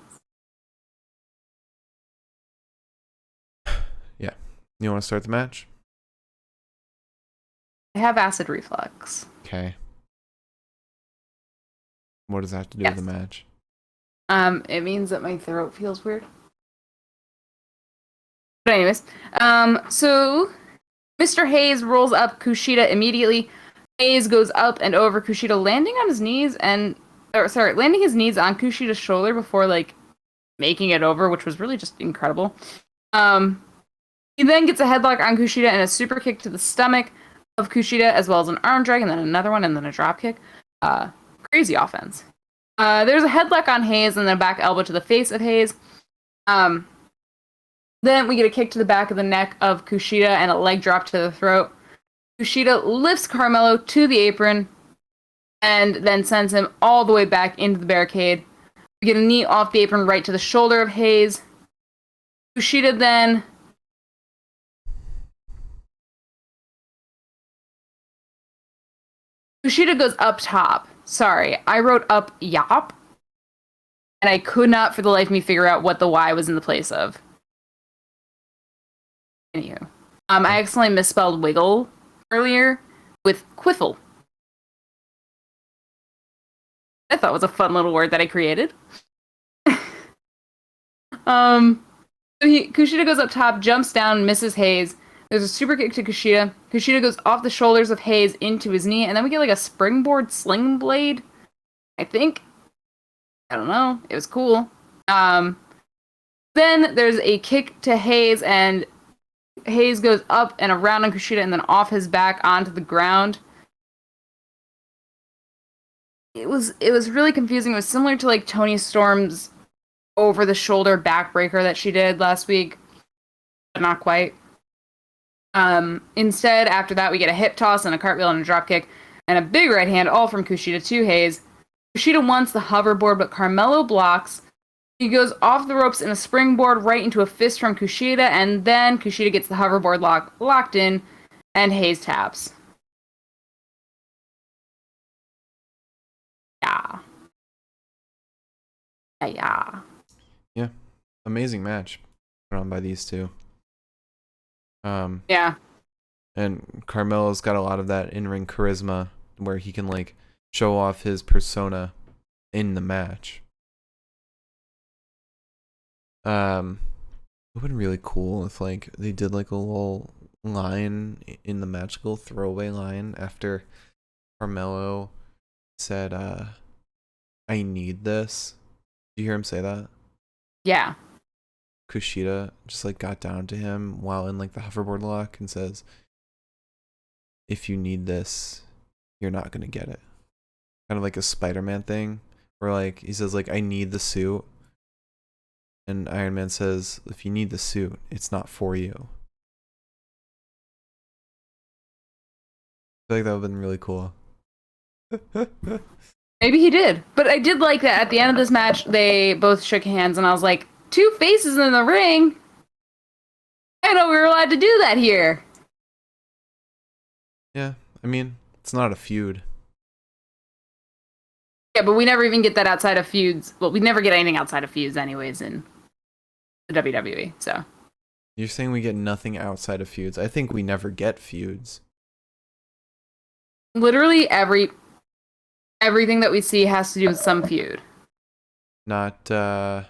Yeah. You want to start the match? I have acid reflux. Okay. What does that have to do with the match? It means that my throat feels weird. But anyways, so Mr. Hayes rolls up Kushida immediately. Hayes goes up and over Kushida, landing on his knees landing his knees on Kushida's shoulder before, like, making it over, which was really just incredible. He then gets a headlock on Kushida and a super kick to the stomach of Kushida, as well as an arm drag, and then another one, and then a drop kick. Crazy offense. There's a headlock on Hayes, and then a back elbow to the face of Hayes. Then we get a kick to the back of the neck of Kushida and a leg drop to the throat. Kushida lifts Carmelo to the apron and then sends him all the way back into the barricade. We get a knee off the apron right to the shoulder of Hayes. Kushida then... Kushida goes up top. Sorry, I wrote up yop. And I could not for the life of me figure out what the Y was in the place of. Anywho. I accidentally misspelled wiggle earlier with quiffle. I thought it was a fun little word that I created. So Kushida goes up top, jumps down, misses Hayes. There's a super kick to Kushida. Kushida goes off the shoulders of Hayes into his knee, and then we get like a springboard sling blade, I think. I don't know. It was cool. Then there's a kick to Hayes, and Hayes goes up and around on Kushida and then off his back onto the ground. It was really confusing. It was similar to like Toni Storm's over the shoulder backbreaker that she did last week, but not quite. Instead, after that, we get a hip toss and a cartwheel and a drop kick and a big right hand, all from Kushida to Hayes. Kushida wants the hoverboard, but Carmelo blocks. He goes off the ropes in a springboard right into a fist from Kushida, and then Kushida gets the hoverboard locked in, and Hayes taps. Yeah. Amazing match put on by these two. Yeah. And Carmelo's got a lot of that in-ring charisma where he can like show off his persona in the match. It would have been really cool if like they did like a little line in the match, a little throwaway line after Carmelo said, I need this. Did you hear him say that? Yeah. Kushida just like got down to him while in like the hoverboard lock and says, if you need this, you're not gonna get it. Kind of like a Spider-Man thing where like he says like, I need the suit, and Iron Man says, if you need the suit, it's not for you. I feel like that would have been really cool. Maybe he did. But I did like that at the end of this match, they both shook hands, and I was like, two faces in the ring? I didn't know we were allowed to do that here. Yeah, I mean, it's not a feud. Yeah, but we never even get that outside of feuds. Well, we never get anything outside of feuds anyways in the WWE, so. You're saying we get nothing outside of feuds. I think we never get feuds. Literally everything that we see has to do with some feud. Not not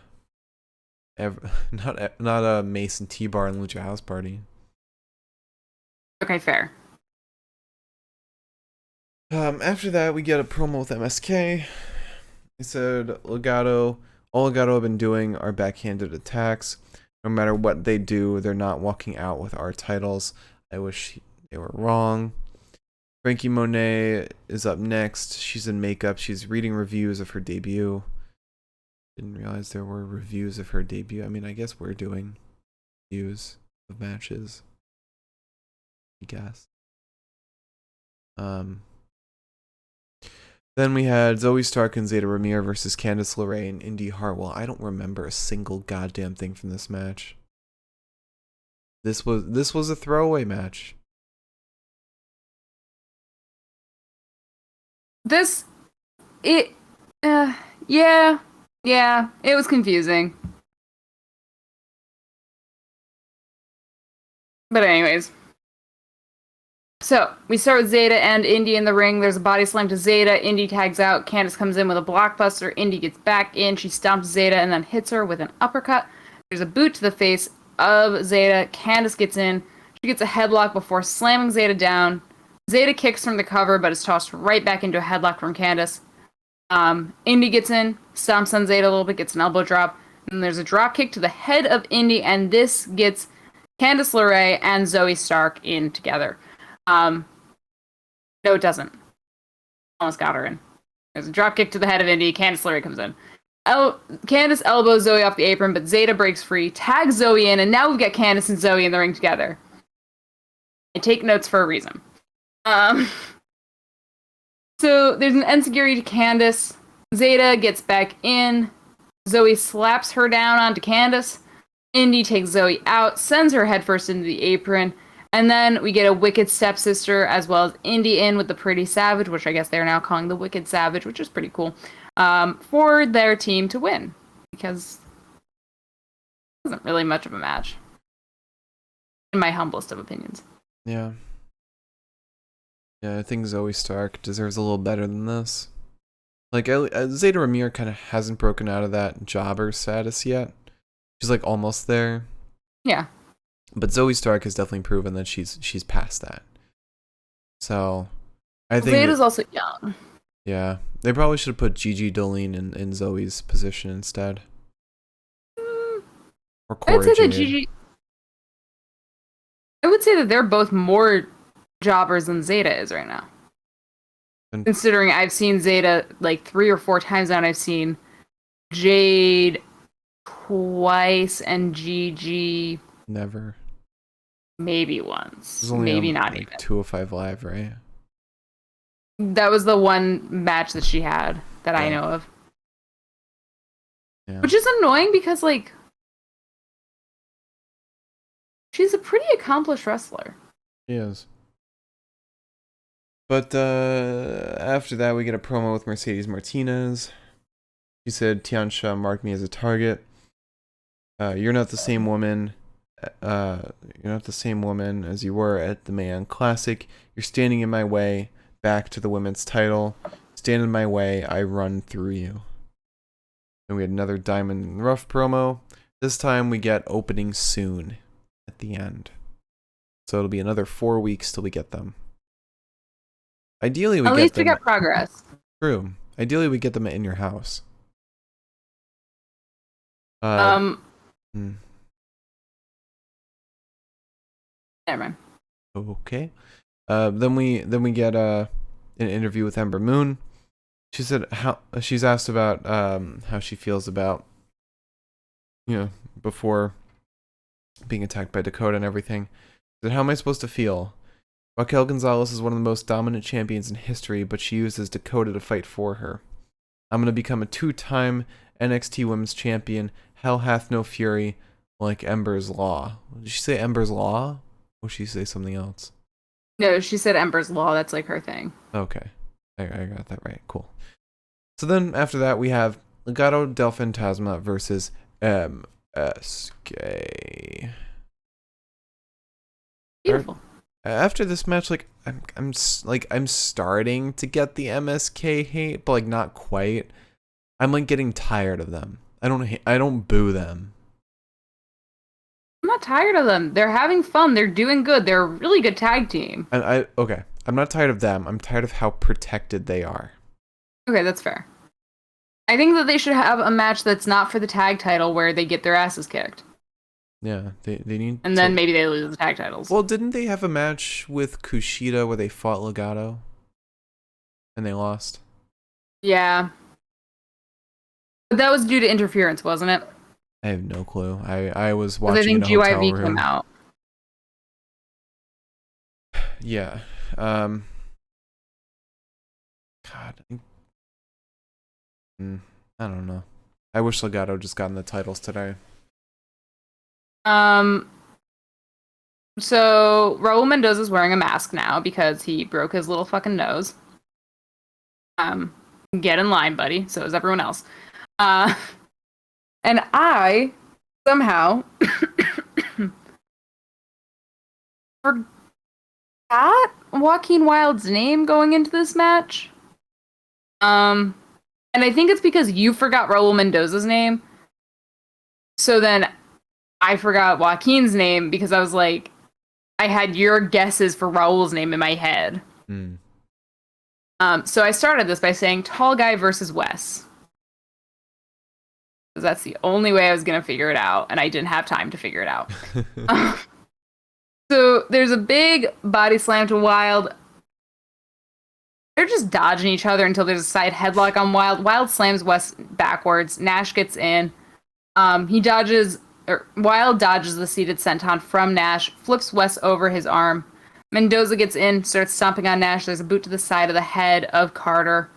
a Mason T-Bar and Lucha House Party. Okay, fair. After that, we get a promo with MSK. He said, all Legado have been doing are backhanded attacks. No matter what they do, they're not walking out with our titles. I wish they were wrong. Frankie Monet is up next. She's in makeup. She's reading reviews of her debut. Didn't realize there were reviews of her debut. I mean, I guess we're doing reviews of matches. I guess. Then we had Zoe Stark and Zeta Ramirez versus Candace, Lorraine, Indy Hartwell. I don't remember a single goddamn thing from this match. This was a throwaway match. Yeah, it was confusing. But anyways. So, we start with Zeta and Indy in the ring. There's a body slam to Zeta. Indy tags out. Candace comes in with a blockbuster. Indy gets back in. She stomps Zeta and then hits her with an uppercut. There's a boot to the face of Zeta. Candace gets in. She gets a headlock before slamming Zeta down. Zeta kicks from the cover, but is tossed right back into a headlock from Candace. Indy gets in, stomps on Zeta a little bit, gets an elbow drop. And there's a drop kick to the head of Indy, and this gets Candace LeRae and Zoe Stark in together. No, it doesn't. Almost got her in. There's a drop kick to the head of Indy. Candace LeRae comes in. Candace elbows Zoe off the apron, but Zeta breaks free, tags Zoe in, and now we've got Candace and Zoe in the ring together. I take notes for a reason. So there's an enziguri to Candace. Zeta gets back in. Zoe slaps her down onto Candace. Indy takes Zoe out, sends her headfirst into the apron. And then we get a Wicked Stepsister as well as Indy in with the Pretty Savage, which I guess they're now calling the Wicked Savage, which is pretty cool, for their team to win. Because it wasn't really much of a match. In my humblest of opinions. Yeah. Yeah, I think Zoe Stark deserves a little better than this. Like, Zeta Ramirez kind of hasn't broken out of that jobber status yet. She's like almost there. Yeah. But Zoe Stark has definitely proven that she's past that. So, I think Zeta's also young. Yeah, they probably should have put Gigi Dolin in Zoe's position instead. Or Corey I would say that Jade. I would say that they're both more jobbers than Zeta is right now. And considering I've seen Zeta like 3 or 4 times now, and I've seen Jade twice and Gigi never. Maybe once. Maybe not even. 205 Live, right? That was the one match that she had that I know of. Yeah. Which is annoying because, like, she's a pretty accomplished wrestler. She is. But after that, we get a promo with Mercedes Martinez. She said, Tiansha marked me as a target. You're not the same woman. You're not the same woman as you were at the Mae Young Classic. You're standing in my way. Back to the women's title. Stand in my way. I run through you. And we had another Diamond in the Rough promo. This time we get opening soon at the end. So it'll be another 4 weeks till we get them. Ideally, we we got progress. True. Ideally, we get them in your house. Never mind. Okay. Then we get an interview with Ember Moon. She said she's asked about how she feels about, before being attacked by Dakota and everything. She said, how am I supposed to feel? Raquel Gonzalez is one of the most dominant champions in history, but she uses Dakota to fight for her. I'm going to become a 2-time NXT Women's Champion. Hell hath no fury, like Ember's Law. Did she say Ember's Law? Or did she say something else? No, she said Emperor's Law. That's like her thing. Okay. I got that right. Cool. So then after that, we have Legado del Fantasma versus MSK. Beautiful. After this match, like I'm starting to get the MSK hate, but like not quite. I'm like getting tired of them. I don't boo them. I'm not tired of them. They're having fun. They're doing good. They're a really good tag team. And okay. I'm not tired of them. I'm tired of how protected they are. Okay, that's fair. I think that they should have a match that's not for the tag title where they get their asses kicked. Yeah, they need. And then maybe they lose the tag titles. Well, didn't they have a match with Kushida where they fought Legado? And they lost? Yeah. But that was due to interference, wasn't it? I have no clue. I was watching I think in a hotel GYV room. came out. Yeah. God. I don't know. I wish Legado just gotten the titles today. So Raul Mendoza's wearing a mask now because he broke his little fucking nose. Get in line, buddy. So is everyone else. And I somehow forgot Joaquin Wilde's name going into this match. And I think it's because you forgot Raul Mendoza's name. So then I forgot Joaquin's name because I was like, I had your guesses for Raul's name in my head. So I started this by saying tall guy versus Wes. Because that's the only way I was going to figure it out, and I didn't have time to figure it out. So there's a big body slam to Wilde. They're just dodging each other until there's a side headlock on Wilde. Wilde slams Wes backwards. Nash gets in. Wilde dodges the seated senton from Nash, flips Wes over his arm. Mendoza gets in, starts stomping on Nash. There's a boot to the side of the head of Carter.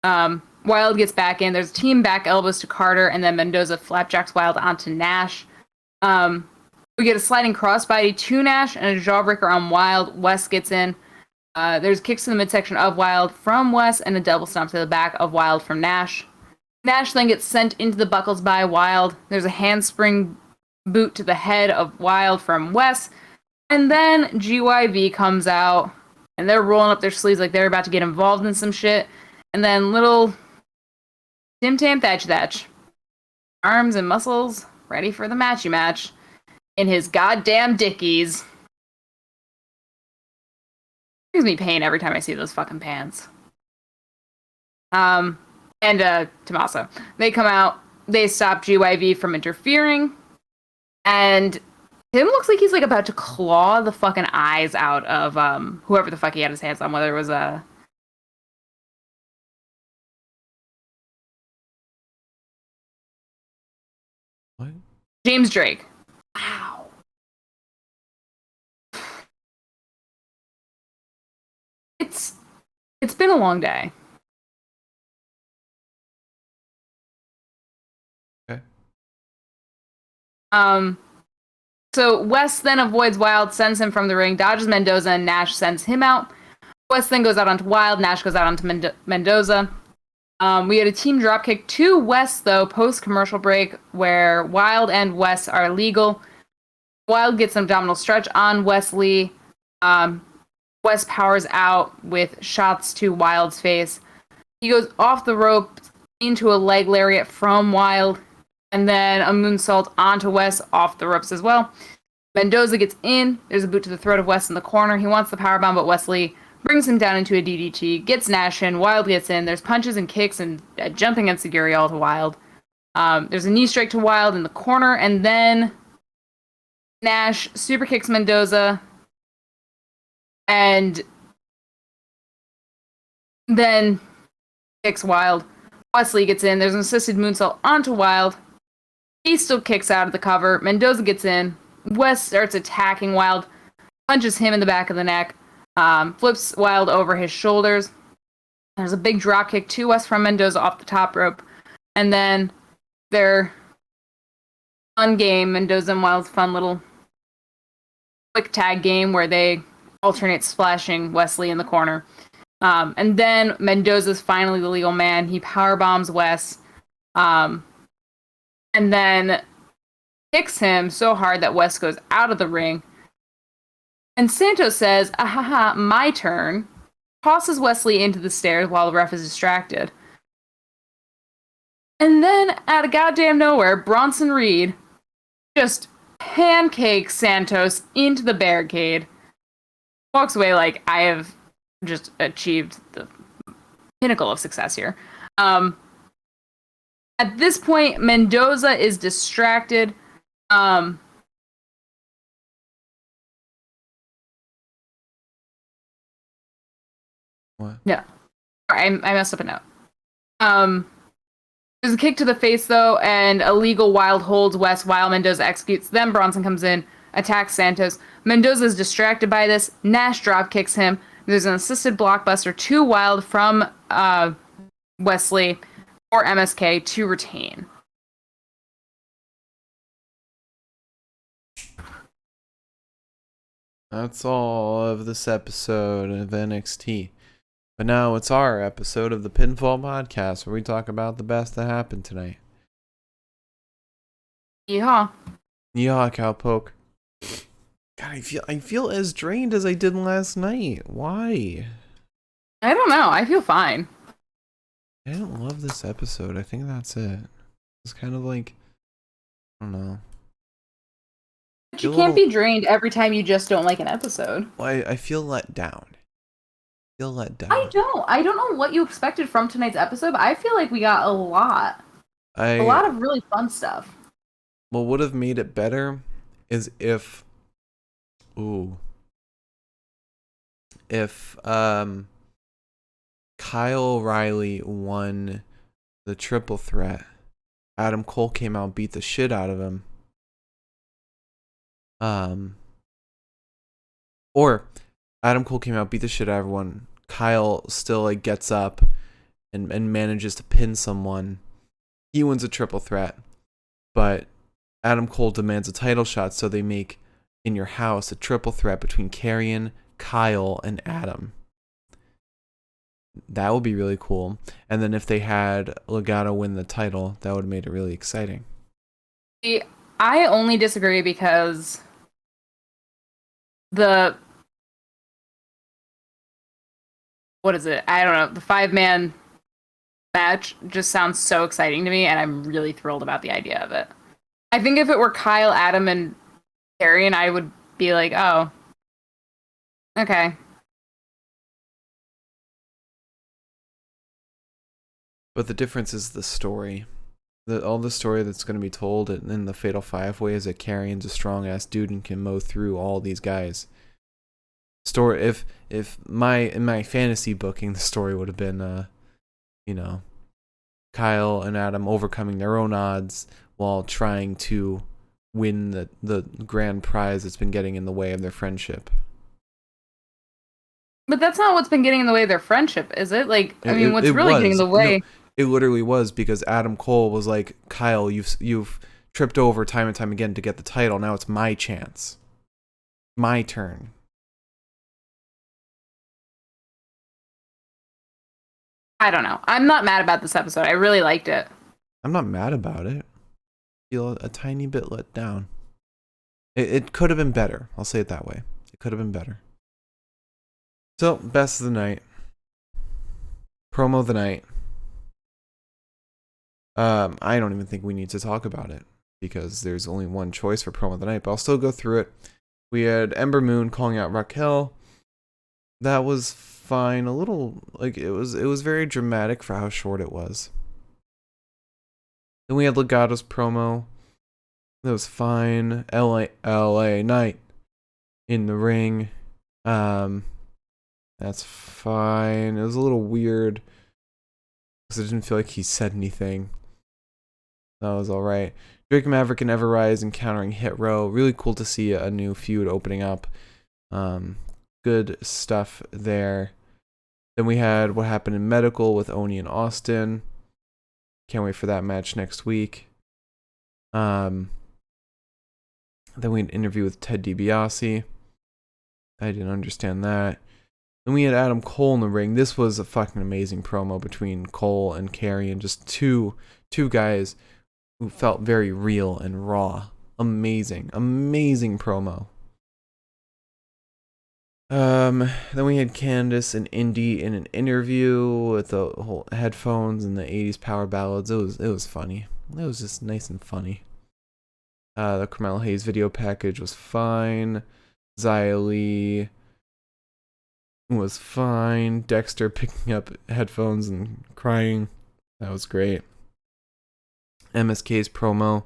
Wilde gets back in. There's team back elbows to Carter, and then Mendoza flapjacks Wilde onto Nash. We get a sliding crossbody to Nash and a jawbreaker on Wilde. Wes gets in. There's kicks to the midsection of Wilde from Wes and a double stomp to the back of Wilde from Nash. Nash then gets sent into the buckles by Wilde. There's a handspring boot to the head of Wilde from Wes. And then GYV comes out, and they're rolling up their sleeves like they're about to get involved in some shit. And then little Tim Tam Thatch, arms and muscles, ready for the matchy match, in his goddamn dickies. Gives me pain every time I see those fucking pants. And Tommaso. They come out, they stop GYV from interfering, and Tim looks like he's like about to claw the fucking eyes out of whoever the fuck he had his hands on, whether it was What? James Drake. Wow. It's been a long day. Okay. So Wes then avoids Wilde, sends him from the ring, dodges Mendoza, and Nash sends him out. Wes then goes out onto Wilde, Nash goes out onto Mendoza. We had a team dropkick to Wes, though, post-commercial break, where Wilde and Wes are legal. Wilde gets an abdominal stretch on Wesley. Wes powers out with shots to Wilde's face. He goes off the rope into a leg lariat from Wilde, and then a moonsault onto Wes off the ropes as well. Mendoza gets in. There's a boot to the throat of Wes in the corner. He wants the powerbomb, but Wesley brings him down into a DDT, gets Nash in. Wilde gets in. There's punches and kicks and jumping and Seguri all to Wilde. There's a knee strike to Wilde in the corner, and then Nash super kicks Mendoza, and then kicks Wilde. Wesley gets in. There's an assisted moonsault onto Wilde. He still kicks out of the cover. Mendoza gets in. Wes starts attacking Wilde, punches him in the back of the neck, flips Wilde over his shoulders. There's a big drop kick to Wes from Mendoza off the top rope. And then their fun game, Mendoza and Wilde's fun little quick tag game where they alternates splashing Wesley in the corner. And then Mendoza's finally the legal man. He powerbombs Wes. And then kicks him so hard that Wes goes out of the ring. And Santos says, ahaha, my turn. Tosses Wesley into the stairs while the ref is distracted. And then, out of goddamn nowhere, Bronson Reed just pancakes Santos into the barricade. Walks away like, I have just achieved the pinnacle of success here. At this point, Mendoza is distracted. What? No. I messed up a note. There's a kick to the face, though, and a legal wild holds Wes while Mendoza executes. Then Bronson comes in, attacks Santos. Mendoza is distracted by this. Nash drop kicks him. There's an assisted blockbuster to Wild from Wesley or MSK to retain. That's all of this episode of NXT. But now it's our episode of the Pinfall Podcast where we talk about the best that happened tonight. Yeehaw. Yeehaw, cowpoke. God, I feel as drained as I did last night. Why? I don't know. I feel fine. I didn't love this episode. I think that's it. It's kind of like, I don't know. But you can't be drained every time you just don't like an episode. Well, I feel let down. I don't know what you expected from tonight's episode, but I feel like we got a lot of really fun stuff. What would have made it better is if Kyle Reilly won the triple threat, Adam Cole came out and beat the shit out of him. Or Adam Cole came out, beat the shit out of everyone. Kyle still like gets up and manages to pin someone. He wins a triple threat, but Adam Cole demands a title shot, so they make In Your House a triple threat between Karrion, Kyle, and Adam. That would be really cool. And then if they had Legado win the title, that would have made it really exciting. See, I only disagree because what is it? I don't know. The 5-man match just sounds so exciting to me, and I'm really thrilled about the idea of it. I think if it were Kyle, Adam, and Karrion, I would be like, oh, okay. But the difference is the story. All the story that's going to be told in the Fatal 5-Way is that Karrion's a strong-ass dude and can mow through all these guys. Story, if in my fantasy booking, the story would have been, Kyle and Adam overcoming their own odds while trying to win the grand prize that's been getting in the way of their friendship. But that's not what's been getting in the way of their friendship, is it? Like, I mean, what's really getting in the way? No, it literally was, because Adam Cole was like, Kyle, you've tripped over time and time again to get the title. Now it's my chance. My turn. I don't know. I'm not mad about this episode. I really liked it. I'm not mad about it. I feel a tiny bit let down. It could have been better. I'll say it that way. It could have been better. So, best of the night. Promo of the night. I don't even think we need to talk about it, because there's only one choice for promo of the night, but I'll still go through it. We had Ember Moon calling out Raquel. That was fine. A little, like, it was very dramatic for how short it was. Then we had Legado's promo. That was fine. LA Knight in the ring. That's fine. It was a little weird because I didn't feel like he said anything. That was alright. Drake Maverick and Everrise encountering Hit Row. Really cool to see a new feud opening up. Good stuff there. Then we had what happened in Medical with Oni and Austin. Can't wait for that match next week. Then we had an interview with Ted DiBiase. I didn't understand that. Then we had Adam Cole in the ring. This was a fucking amazing promo between Cole and Karrion. Just two guys who felt very real and raw. Amazing promo. Then we had Candace and Indy in an interview with the whole headphones and the 80s power ballads. It was funny. It was just nice and funny. The Carmelo Hayes video package was fine. Xia Li was fine. Dexter picking up headphones and crying. That was great. MSK's promo.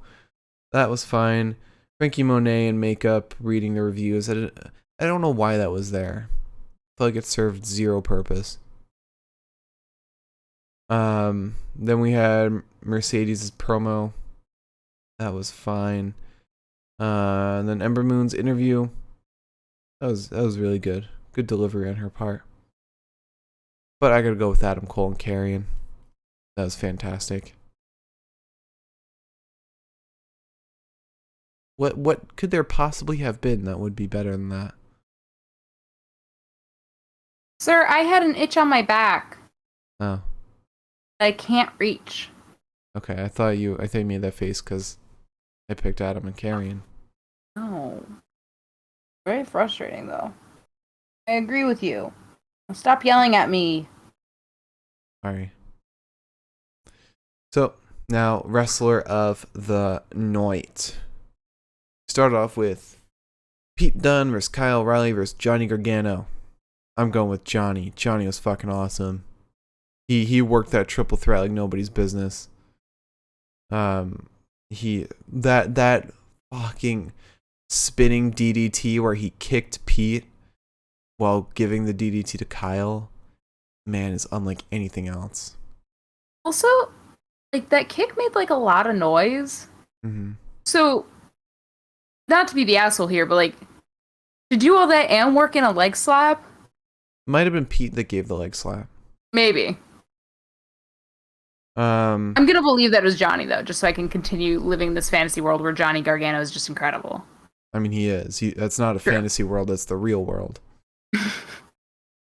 That was fine. Frankie Monet in makeup reading the reviews. I don't know why that was there. I feel like it served zero purpose. Then we had Mercedes' promo. That was fine. And then Ember Moon's interview. That was really good. Good delivery on her part. But I gotta go with Adam Cole and Karrion. That was fantastic. What could there possibly have been that would be better than that? Sir, I had an itch on my back. Oh. I can't reach. Okay, I thought you made that face because I picked Adam and Karrion. No. Very frustrating, though. I agree with you. Stop yelling at me. Sorry. So, now, wrestler of the night. Start off with Pete Dunne versus Kyle O'Reilly versus Johnny Gargano. I'm going with Johnny. Johnny was fucking awesome. He worked that triple threat like nobody's business. That fucking spinning DDT where he kicked Pete while giving the DDT to Kyle, man, is unlike anything else. Also, like, that kick made like a lot of noise. Mm-hmm. So, not to be the asshole here, but like, to do all that and work in a leg slap? Might have been Pete that gave the leg slap. Maybe. I'm gonna believe that it was Johnny, though, just so I can continue living this fantasy world where Johnny Gargano is just incredible. I mean, he is. That's not a fantasy world. That's the real world.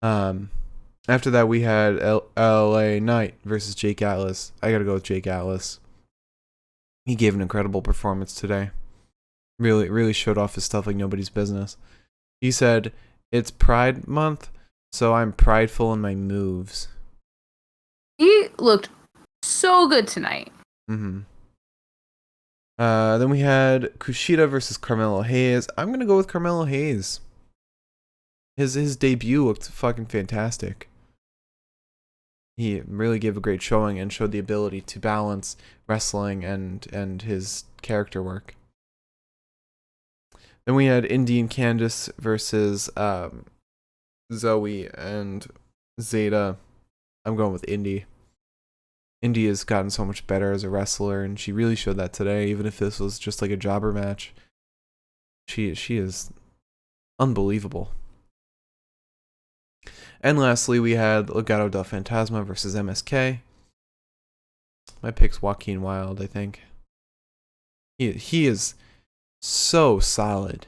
After that, we had LA Knight versus Jake Atlas. I gotta go with Jake Atlas. He gave an incredible performance today. Really showed off his stuff like nobody's business. He said, "It's Pride Month, so I'm prideful in my moves." He looked so good tonight. Mm-hmm. Then we had Kushida versus Carmelo Hayes. I'm gonna go with Carmelo Hayes. His debut looked fucking fantastic. He really gave a great showing and showed the ability to balance wrestling and his character work. Then we had Indy and Candace versus Zoe and Zeta. I'm going with Indy. Indy has gotten so much better as a wrestler, and she really showed that today. Even if this was just like a jobber match, she is unbelievable. And lastly, we had Legado del Fantasma versus MSK. My pick's Joaquin Wilde, I think. He is so solid.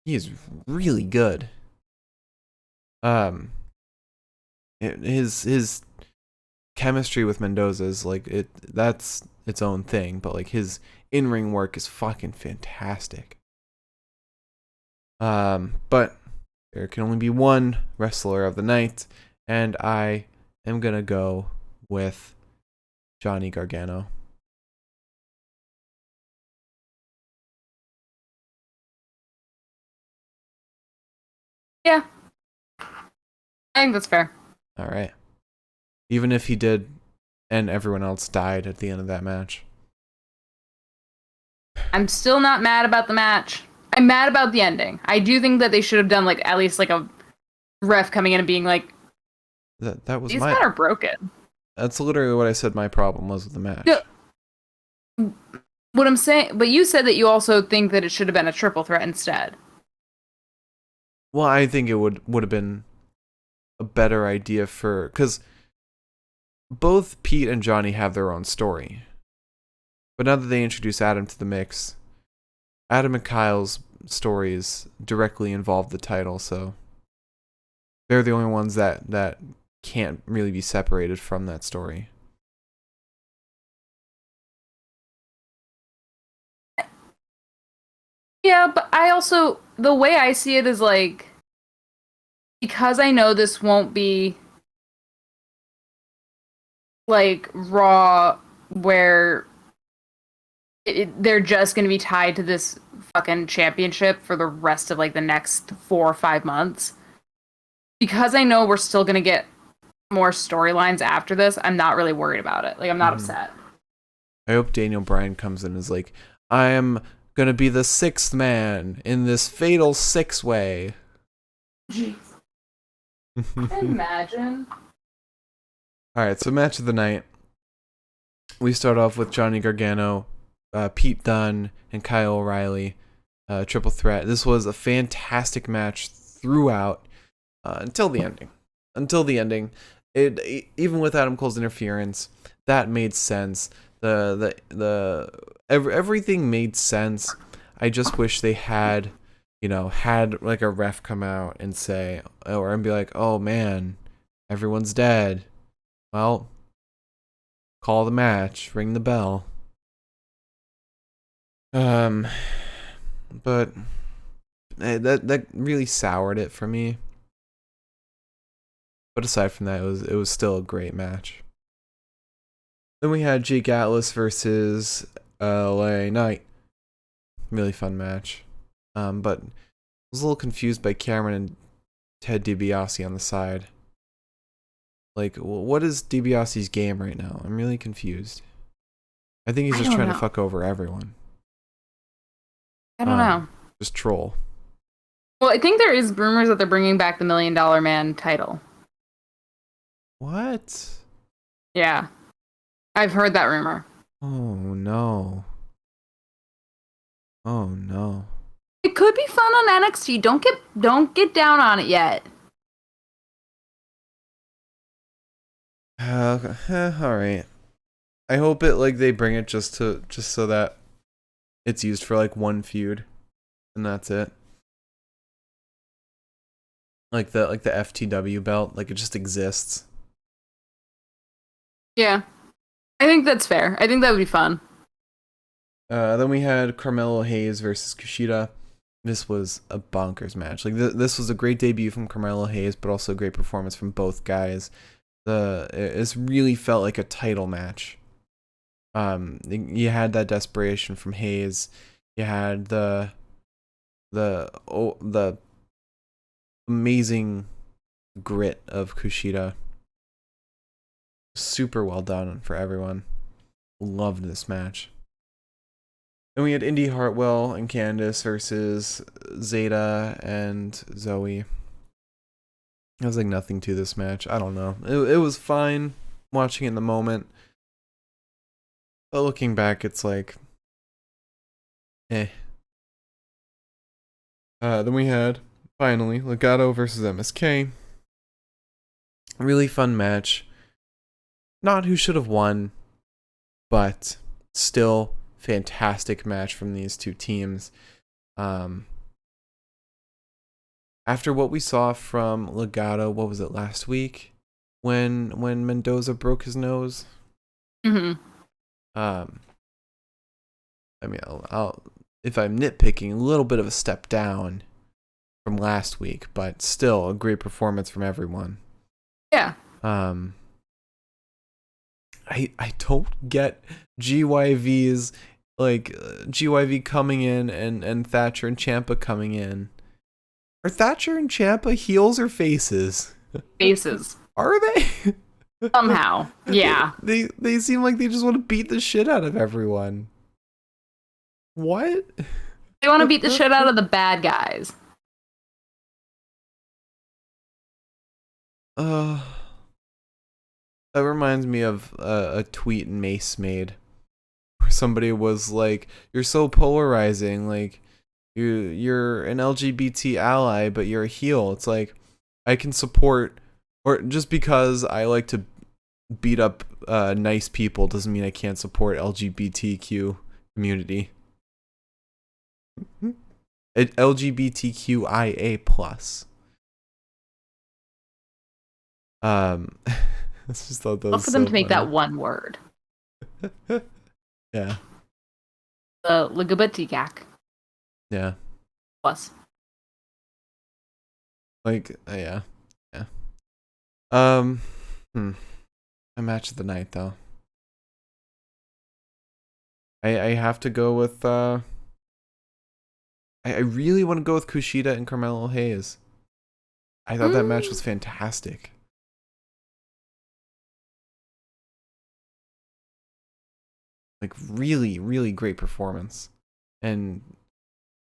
He is really good. His chemistry with Mendoza is like that's its own thing, but like his in-ring work is fucking fantastic. But there can only be one wrestler of the night, and I am gonna go with Johnny Gargano. Yeah. I think that's fair. All right. Even if he did and everyone else died at the end of that match. I'm still not mad about the match. I'm mad about the ending. I do think that they should have done like at least like a ref coming in and being like, that was these men are broken. That's literally what I said my problem was with the match. No, what I'm saying, but you said that you also think that it should have been a triple threat instead. Well, I think it would have been a better idea because both Pete and Johnny have their own story. But now that they introduce Adam to the mix, Adam and Kyle's stories directly involve the title, so they're the only ones that can't really be separated from that story. Yeah, but I also, the way I see it is like, because I know this won't be like Raw where they're just going to be tied to this fucking championship for the rest of like the next 4 or 5 months. Because I know we're still going to get more storylines after this, I'm not really worried about it. Like, I'm not upset. I hope Daniel Bryan comes in and is like, I am going to be the 6th man in this fatal 6-way. Jeez. Imagine. Alright, so match of the night. We start off with Johnny Gargano, Pete Dunne, and Kyle O'Reilly. Triple threat. This was a fantastic match throughout until the ending. Even with Adam Cole's interference, that made sense. Everything made sense. I just wish they had like a ref come out and say, and be like, oh man, everyone's dead. Well, call the match, ring the bell. But that really soured it for me. But aside from that, it was still a great match. Then we had Jake Atlas versus LA Knight. Really fun match. But I was a little confused by Cameron and Ted DiBiase on the side. Like, what is DiBiase's game right now? I'm really confused. I think he's just trying to fuck over everyone. I don't know. Just troll. Well, I think there is rumors that they're bringing back the $1 Million Man title. What? Yeah. I've heard that rumor. Oh, no. Oh, no. It could be fun on NXT. Don't get down on it yet. All right. I hope they bring it just so that it's used for like one feud, and that's it. Like the FTW belt, like it just exists. Yeah, I think that's fair. I think that would be fun. Then we had Carmelo Hayes versus Kushida. This was a bonkers match. Like this was a great debut from Carmelo Hayes, but also a great performance from both guys. It really felt like a title match. You had that desperation from Hayes. You had the amazing grit of Kushida. Super well done for everyone. Loved this match. Then we had Indy Hartwell and Candace versus Zeta and Zoe. There was like nothing to this match. I don't know. It was fine watching it in the moment. But looking back, it's like, eh. Then we had, finally, Legado versus MSK. Really fun match. Not who should have won, but still fantastic match from these two teams. After what we saw from Legado, what was it, last week? When Mendoza broke his nose? Mm-hmm. I mean, I'll if I'm nitpicking, a little bit of a step down from last week, but still a great performance from everyone. Yeah. I don't get GYV's GYV coming in and Thatcher and Ciampa coming in. Are Thatcher and Ciampa heels or faces? Faces. Are they? Somehow. Yeah. They seem like they just want to beat the shit out of everyone. What? They want to beat the shit out of the bad guys. That reminds me of a tweet Mace made where somebody was like, "You're so polarizing. Like, you're an LGBT ally, but you're a heel." It's like, I can support, or just because I like to beat up nice people doesn't mean I can't support LGBTQ community. LGBTQIA plus. I just thought that Love was for them so to make funny. that one word. Yeah. The LGBTQ Yeah. plus. Like, yeah. Yeah. A match of the night, though. I have to go with, I really want to go with Kushida and Carmelo Hayes. I thought that match was fantastic. Like, really, really great performance. And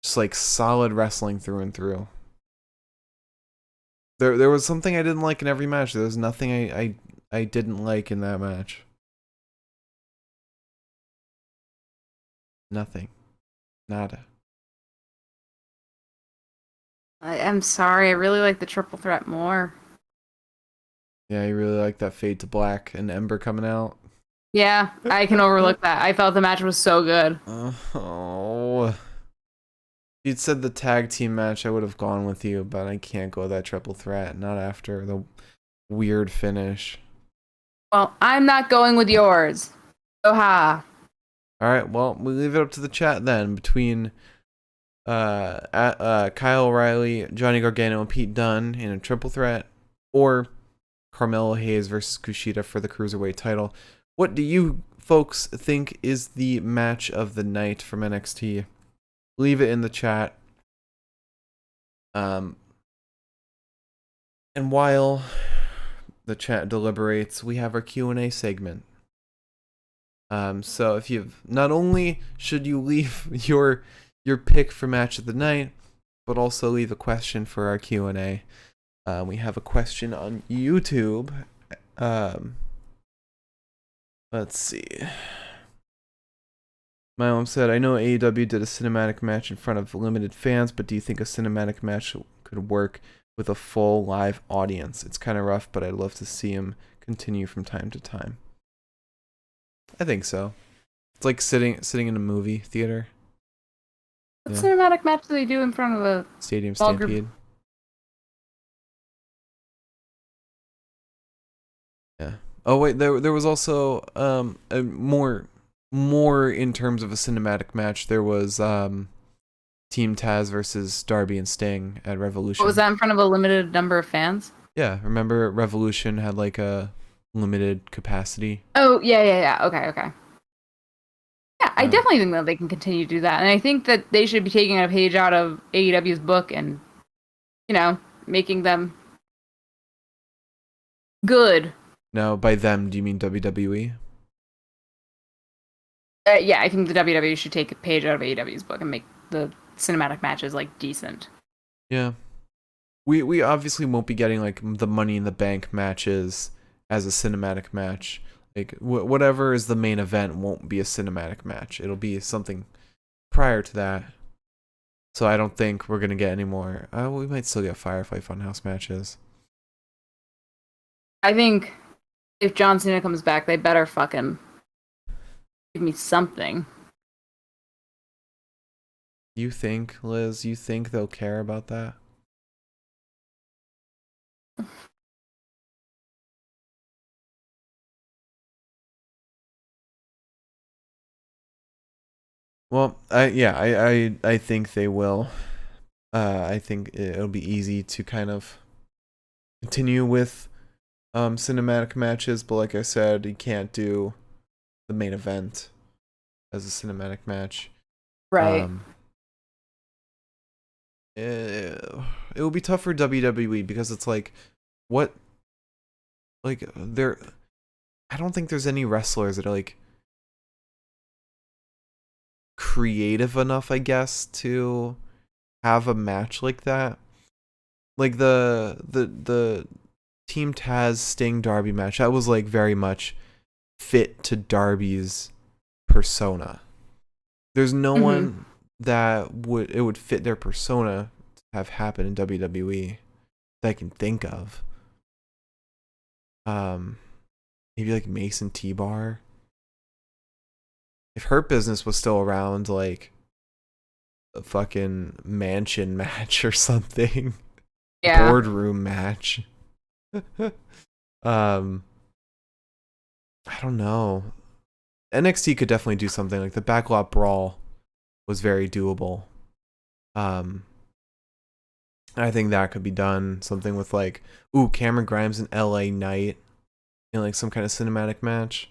just, like, solid wrestling through and through. There was something I didn't like in every match. There was nothing I didn't like in that match. Nothing. Nada. I'm sorry. I really like the triple threat more. Yeah, I really like that fade to black and Ember coming out. Yeah, I can overlook that. I felt the match was so good. Oh. If you'd said the tag team match, I would have gone with you, but I can't go that triple threat. Not after the weird finish. Well, I'm not going with yours. Oh ha. Alright, well, we leave it up to the chat then between Kyle O'Reilly, Johnny Gargano, and Pete Dunne in a triple threat, or Carmelo Hayes versus Kushida for the Cruiserweight title. What do you folks think is the match of the night from NXT? Leave it in the chat. And while the chat deliberates, we have our Q&A segment. So if you've, not only should you leave your pick for match of the night, but also leave a question for our Q&A. We have a question on YouTube. Let's see. My mom said, I know AEW did a cinematic match in front of limited fans, but do you think a cinematic match could work with a full live audience? It's kind of rough, but I'd love to see him continue from time to time. I think so. It's like sitting in a movie theater. What cinematic match do they do in front of a Stadium Stampede? Yeah. Oh wait, there was also a more in terms of a cinematic match. There was Team Taz versus Darby and Sting at Revolution. What was that, in front of a limited number of fans? Yeah, remember Revolution had like a limited capacity. Oh yeah. Okay. Yeah, I definitely think that they can continue to do that, and I think that they should be taking a page out of AEW's book and, making them good. Now, by them, do you mean WWE? Yeah, I think the WWE should take a page out of AEW's book and make the cinematic matches like decent. Yeah. We obviously won't be getting like the Money in the Bank matches as a cinematic match. Like whatever is the main event won't be a cinematic match. It'll be something prior to that. So I don't think we're gonna get any more. We might still get Firefly Funhouse matches. I think if John Cena comes back, they better fucking give me something. You think, Liz? You think they'll care about that? Well, I think they will. I think it'll be easy to kind of continue with cinematic matches, but like I said, you can't do the main event as a cinematic match. Right. It will be tough for WWE because it's like, what, like I don't think there's any wrestlers that are like creative enough, I guess, to have a match like that. Like the Team Taz Sting Darby match, that was like very much fit to Darby's persona. There's no one that would fit their persona to have happen in WWE that I can think of. Maybe like Mason T-Bar. If Hurt Business was still around, like a fucking mansion match or something. Yeah. Boardroom match. I don't know. NXT could definitely do something like the backlot brawl was very doable. I think that could be done. Something with like, Cameron Grimes and LA Knight in like some kind of cinematic match.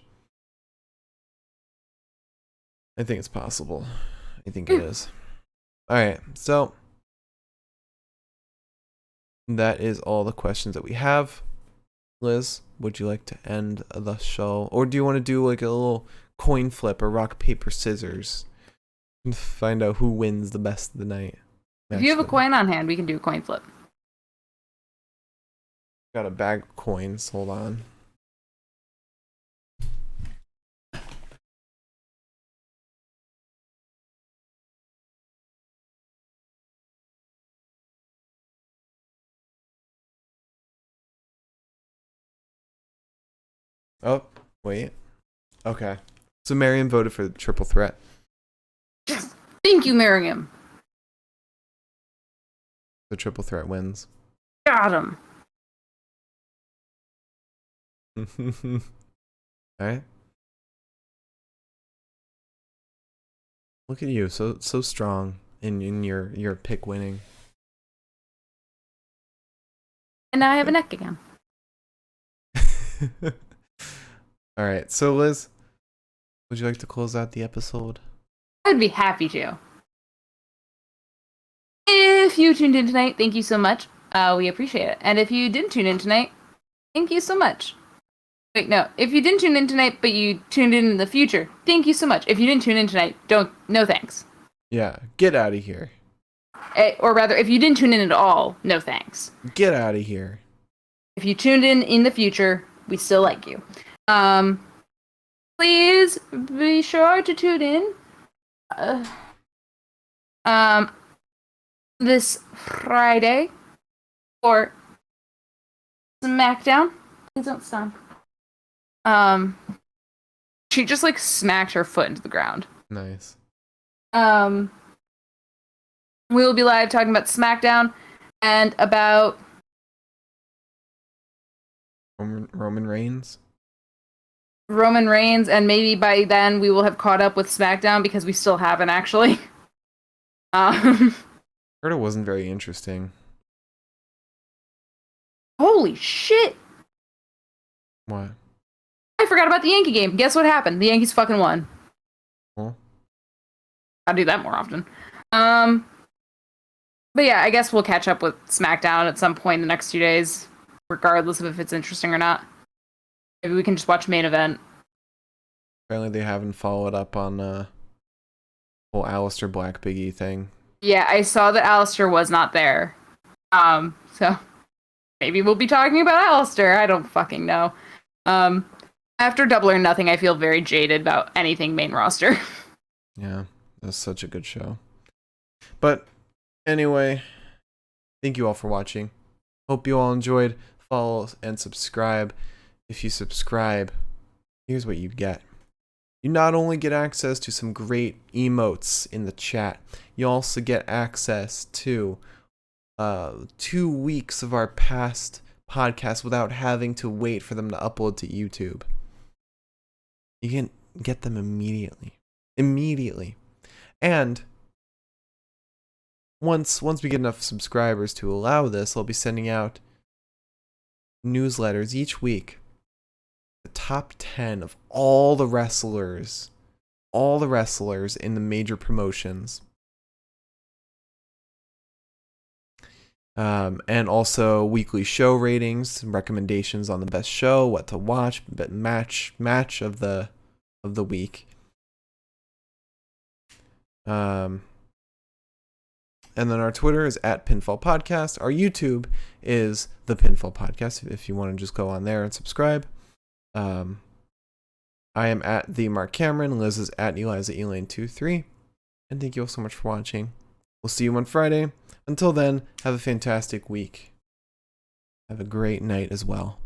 I think it's possible. I think it is. Alright, so that is all the questions that we have. Liz, would you like to end the show? Or do you want to do like a little coin flip or rock, paper, scissors? And find out who wins the best of the night. If you have a coin on hand, we can do a coin flip. Got a bag of coins. Hold on. Oh, wait. Okay. So Miriam voted for the triple threat. Thank you, Miriam. The triple threat wins. Got him. Alright. Look at you, so strong in your pick winning. And now I have a neck again. Alright, so Liz, would you like to close out the episode? I'd be happy to. If you tuned in tonight, thank you so much. We appreciate it. And if you didn't tune in tonight, thank you so much. Wait, no. If you didn't tune in tonight, but you tuned in the future, thank you so much. If you didn't tune in tonight, no thanks. Yeah, get out of here. Or rather, if you didn't tune in at all, no thanks. Get out of here. If you tuned in the future, we still like you. Please be sure to tune in. This Friday for SmackDown. Please don't stomp. She just like smacked her foot into the ground. Nice. We will be live talking about SmackDown and about Roman Reigns. Roman Reigns, and maybe by then we will have caught up with SmackDown because we still haven't actually. Heard it wasn't very interesting. Holy shit! What? I forgot about the Yankee game. Guess what happened? The Yankees fucking won. Well, I'll do that more often. But yeah, I guess we'll catch up with SmackDown at some point in the next 2 days, regardless of if it's interesting or not. Maybe we can just watch main event. apparently they haven't followed up on whole Aleister Black Big E thing. Yeah, I saw that Aleister was not there. So maybe we'll be talking about Aleister. I don't fucking know. After Double or Nothing, I feel very jaded about anything main roster. Yeah, that's such a good show. But anyway, thank you all for watching. Hope you all enjoyed. Follow and subscribe. If you subscribe, here's what you get. You not only get access to some great emotes in the chat, you also get access to 2 weeks of our past podcasts without having to wait for them to upload to YouTube. You can get them immediately. And once we get enough subscribers to allow this, I'll be sending out newsletters each week. The top 10 of all the wrestlers in the major promotions. And also weekly show ratings, recommendations on the best show, what to watch, match of the week. And then our Twitter is @Pinfall Podcast. Our YouTube is the Pinfall Podcast. If you want to just go on there and subscribe. I am @the Mark Cameron. Liz is @ElizaElane23. And thank you all so much for watching. We'll see you on Friday. Until then, have a fantastic week. Have a great night as well.